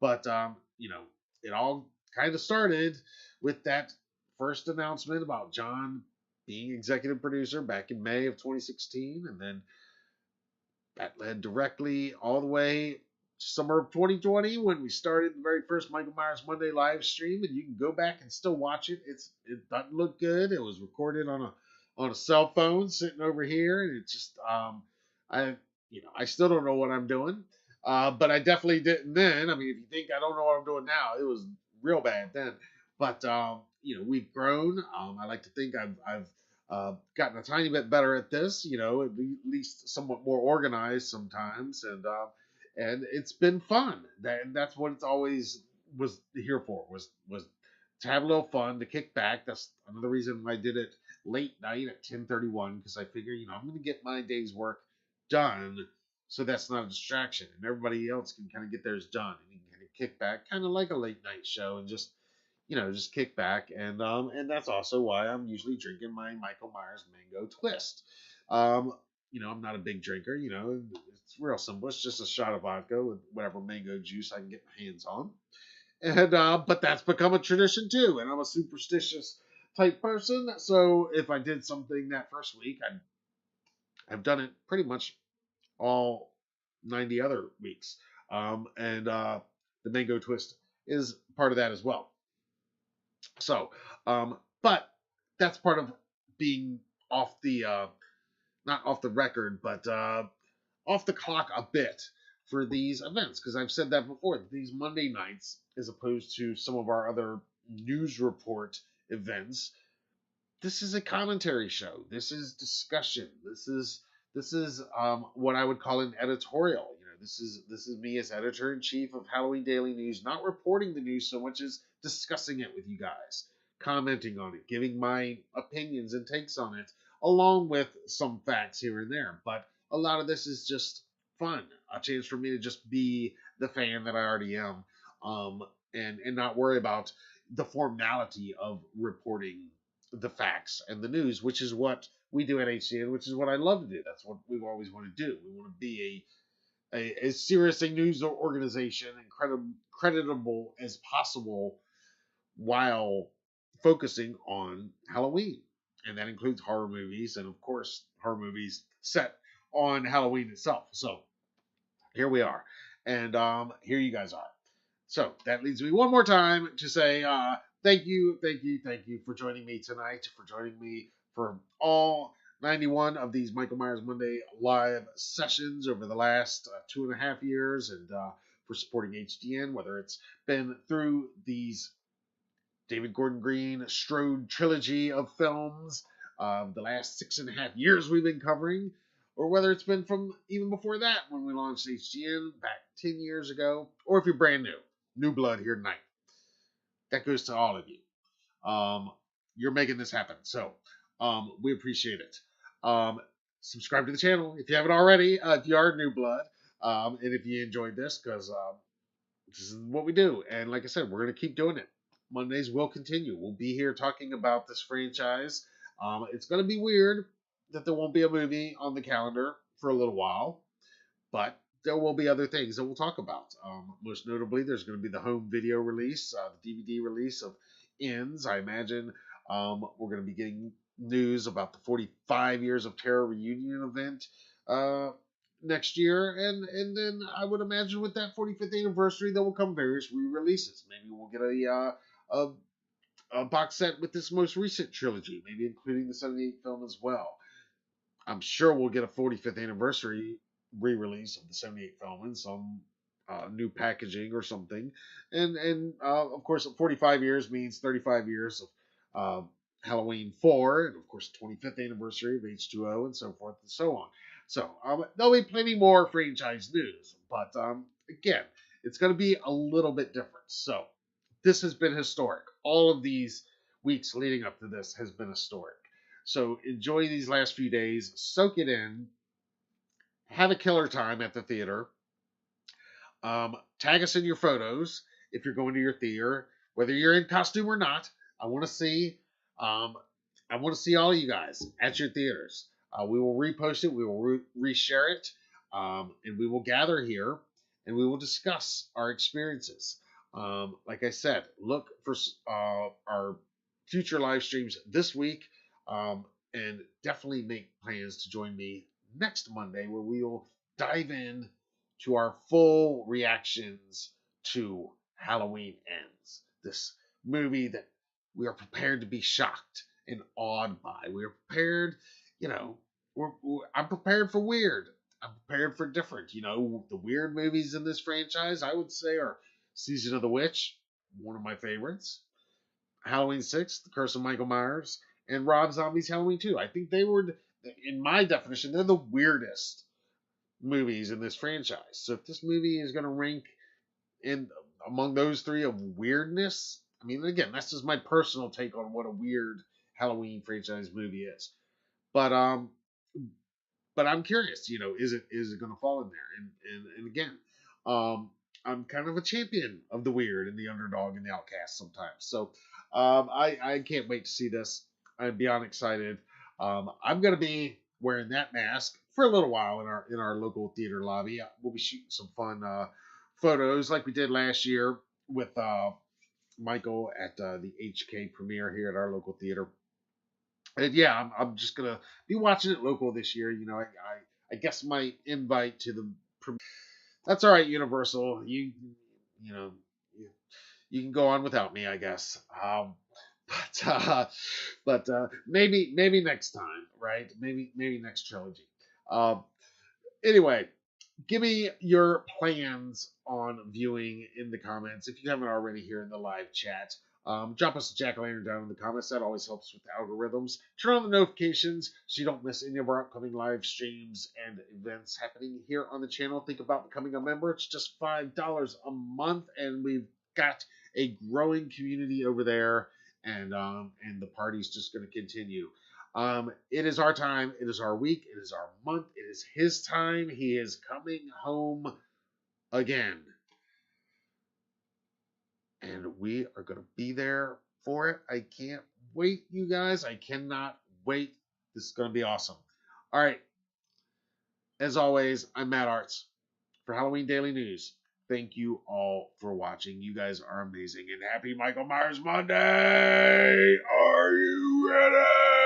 But it all kind of started with that first announcement about John being executive producer back in May of 2016, and then that led directly all the way to summer of 2020 when we started the very first Michael Myers Monday live stream, and you can go back and still watch it. It doesn't look good. It was recorded on a cell phone sitting over here, and it just I still don't know what I'm doing, but I definitely didn't then. I mean, if you think I don't know what I'm doing now, it was real bad then. But we've grown. I like to think I've gotten a tiny bit better at this, at least somewhat more organized sometimes, and it's been fun. That's what it's always was here for, was to have a little fun, to kick back. That's another reason why I did it late night at 10:31, because I figure, I'm going to get my day's work done, so that's not a distraction, and everybody else can kind of get theirs done, and you can kind of kick back, kind of like a late night show, and just kick back, and that's also why I'm usually drinking my Michael Myers Mango Twist. I'm not a big drinker. It's real simple. It's just a shot of vodka with whatever mango juice I can get my hands on, and but that's become a tradition too. And I'm a superstitious type person, so if I did something that first week, I've done it pretty much all 90 other weeks, and the Mango Twist is part of that as well. So, but that's part of being off the not off the record, but off the clock a bit for these events, because I've said that before. These Monday nights, as opposed to some of our other news report events, this is a commentary show. This is discussion. This is what I would call an editorial. This is me as editor in chief of Halloween Daily News, not reporting the news so much as discussing it with you guys, commenting on it, giving my opinions and takes on it, along with some facts here and there. But a lot of this is just fun, a chance for me to just be the fan that I already am, and not worry about the formality of reporting the facts and the news, which is what we do at HCN, which is what I love to do. That's what we've always wanted to do. We want to be a serious news organization and creditable as possible while focusing on Halloween. And that includes horror movies, and of course, horror movies set on Halloween itself. So here we are. And here you guys are. So that leads me one more time to say thank you for joining me tonight, for joining me for all 91 of these Michael Myers Monday live sessions over the last 2.5 years, and for supporting HDN, whether it's been through these David Gordon Green Strode trilogy of films the last 6.5 years we've been covering, or whether it's been from even before that when we launched HGN back 10 years ago, or if you're brand new blood here tonight. That goes to all of you. You're making this happen, so we appreciate it. Subscribe to the channel if you haven't already, if you are new blood, and if you enjoyed this, because this is what we do. And like I said, we're going to keep doing it. Mondays will continue. We'll be here talking about this franchise. It's going to be weird that there won't be a movie on the calendar for a little while, but there will be other things that we'll talk about. Most notably, there's going to be the home video release, the DVD release of Ends. I imagine we're going to be getting news about the 45 Years of Terror reunion event next year, and then I would imagine with that 45th anniversary there will come various re-releases. Maybe we'll get a box set with this most recent trilogy, maybe including the 78 film as well. I'm sure we'll get a 45th anniversary re-release of the 78 film in some new packaging or something, and of course 45 years means 35 years of Halloween 4, and of course 25th anniversary of H2O, and so forth and so on. So there'll be plenty more franchise news, but again, it's going to be a little bit different. So this has been historic. All of these weeks leading up to this has been historic. So enjoy these last few days, soak it in, have a killer time at the theater. Tag us in your photos if you're going to your theater, whether you're in costume or not. I want to see. I want to see all you guys at your theaters. We will repost it. We will reshare it, and we will gather here and we will discuss our experiences. Like I said, look for our future live streams this week, and definitely make plans to join me next Monday, where we will dive in to our full reactions to Halloween Ends. This movie that we are prepared to be shocked and awed by. We are prepared, I'm prepared for weird. I'm prepared for different. The weird movies in this franchise, I would say, are Season of the Witch, one of my favorites, Halloween 6, The Curse of Michael Myers, and Rob Zombie's Halloween 2. I think they were, in my definition, they're the weirdest movies in this franchise. So if this movie is going to rank in among those three of weirdness, I mean, again, that's just my personal take on what a weird Halloween franchise movie is. But I'm curious, is it going to fall in there? And again, I'm kind of a champion of the weird and the underdog and the outcast sometimes. So I can't wait to see this. I'm beyond excited. I'm going to be wearing that mask for a little while in our local theater lobby. We'll be shooting some fun photos like we did last year with Michael at the HK premiere here at our local theater. And yeah, I'm just gonna be watching it local this year. I guess my invite to the premiere. That's all right, Universal. You can go on without me, I guess. But maybe next time, right? Maybe next trilogy. Anyway, give me your plans on viewing in the comments if you haven't already here in the live chat. Drop us a jack-o'-lantern down in the comments. That always helps with the algorithms. Turn on the notifications so you don't miss any of our upcoming live streams and events happening here on the channel. Think about becoming a member. It's just $5 a month, and we've got a growing community over there, and the party's just going to continue. It is our time. It is our week. It is our month. It is his time. He is coming home again. And we are going to be there for it. I can't wait, you guys. I cannot wait. This is going to be awesome. All right. As always, I'm Matt Arts for Halloween Daily News. Thank you all for watching. You guys are amazing. And happy Michael Myers Monday. Are you ready?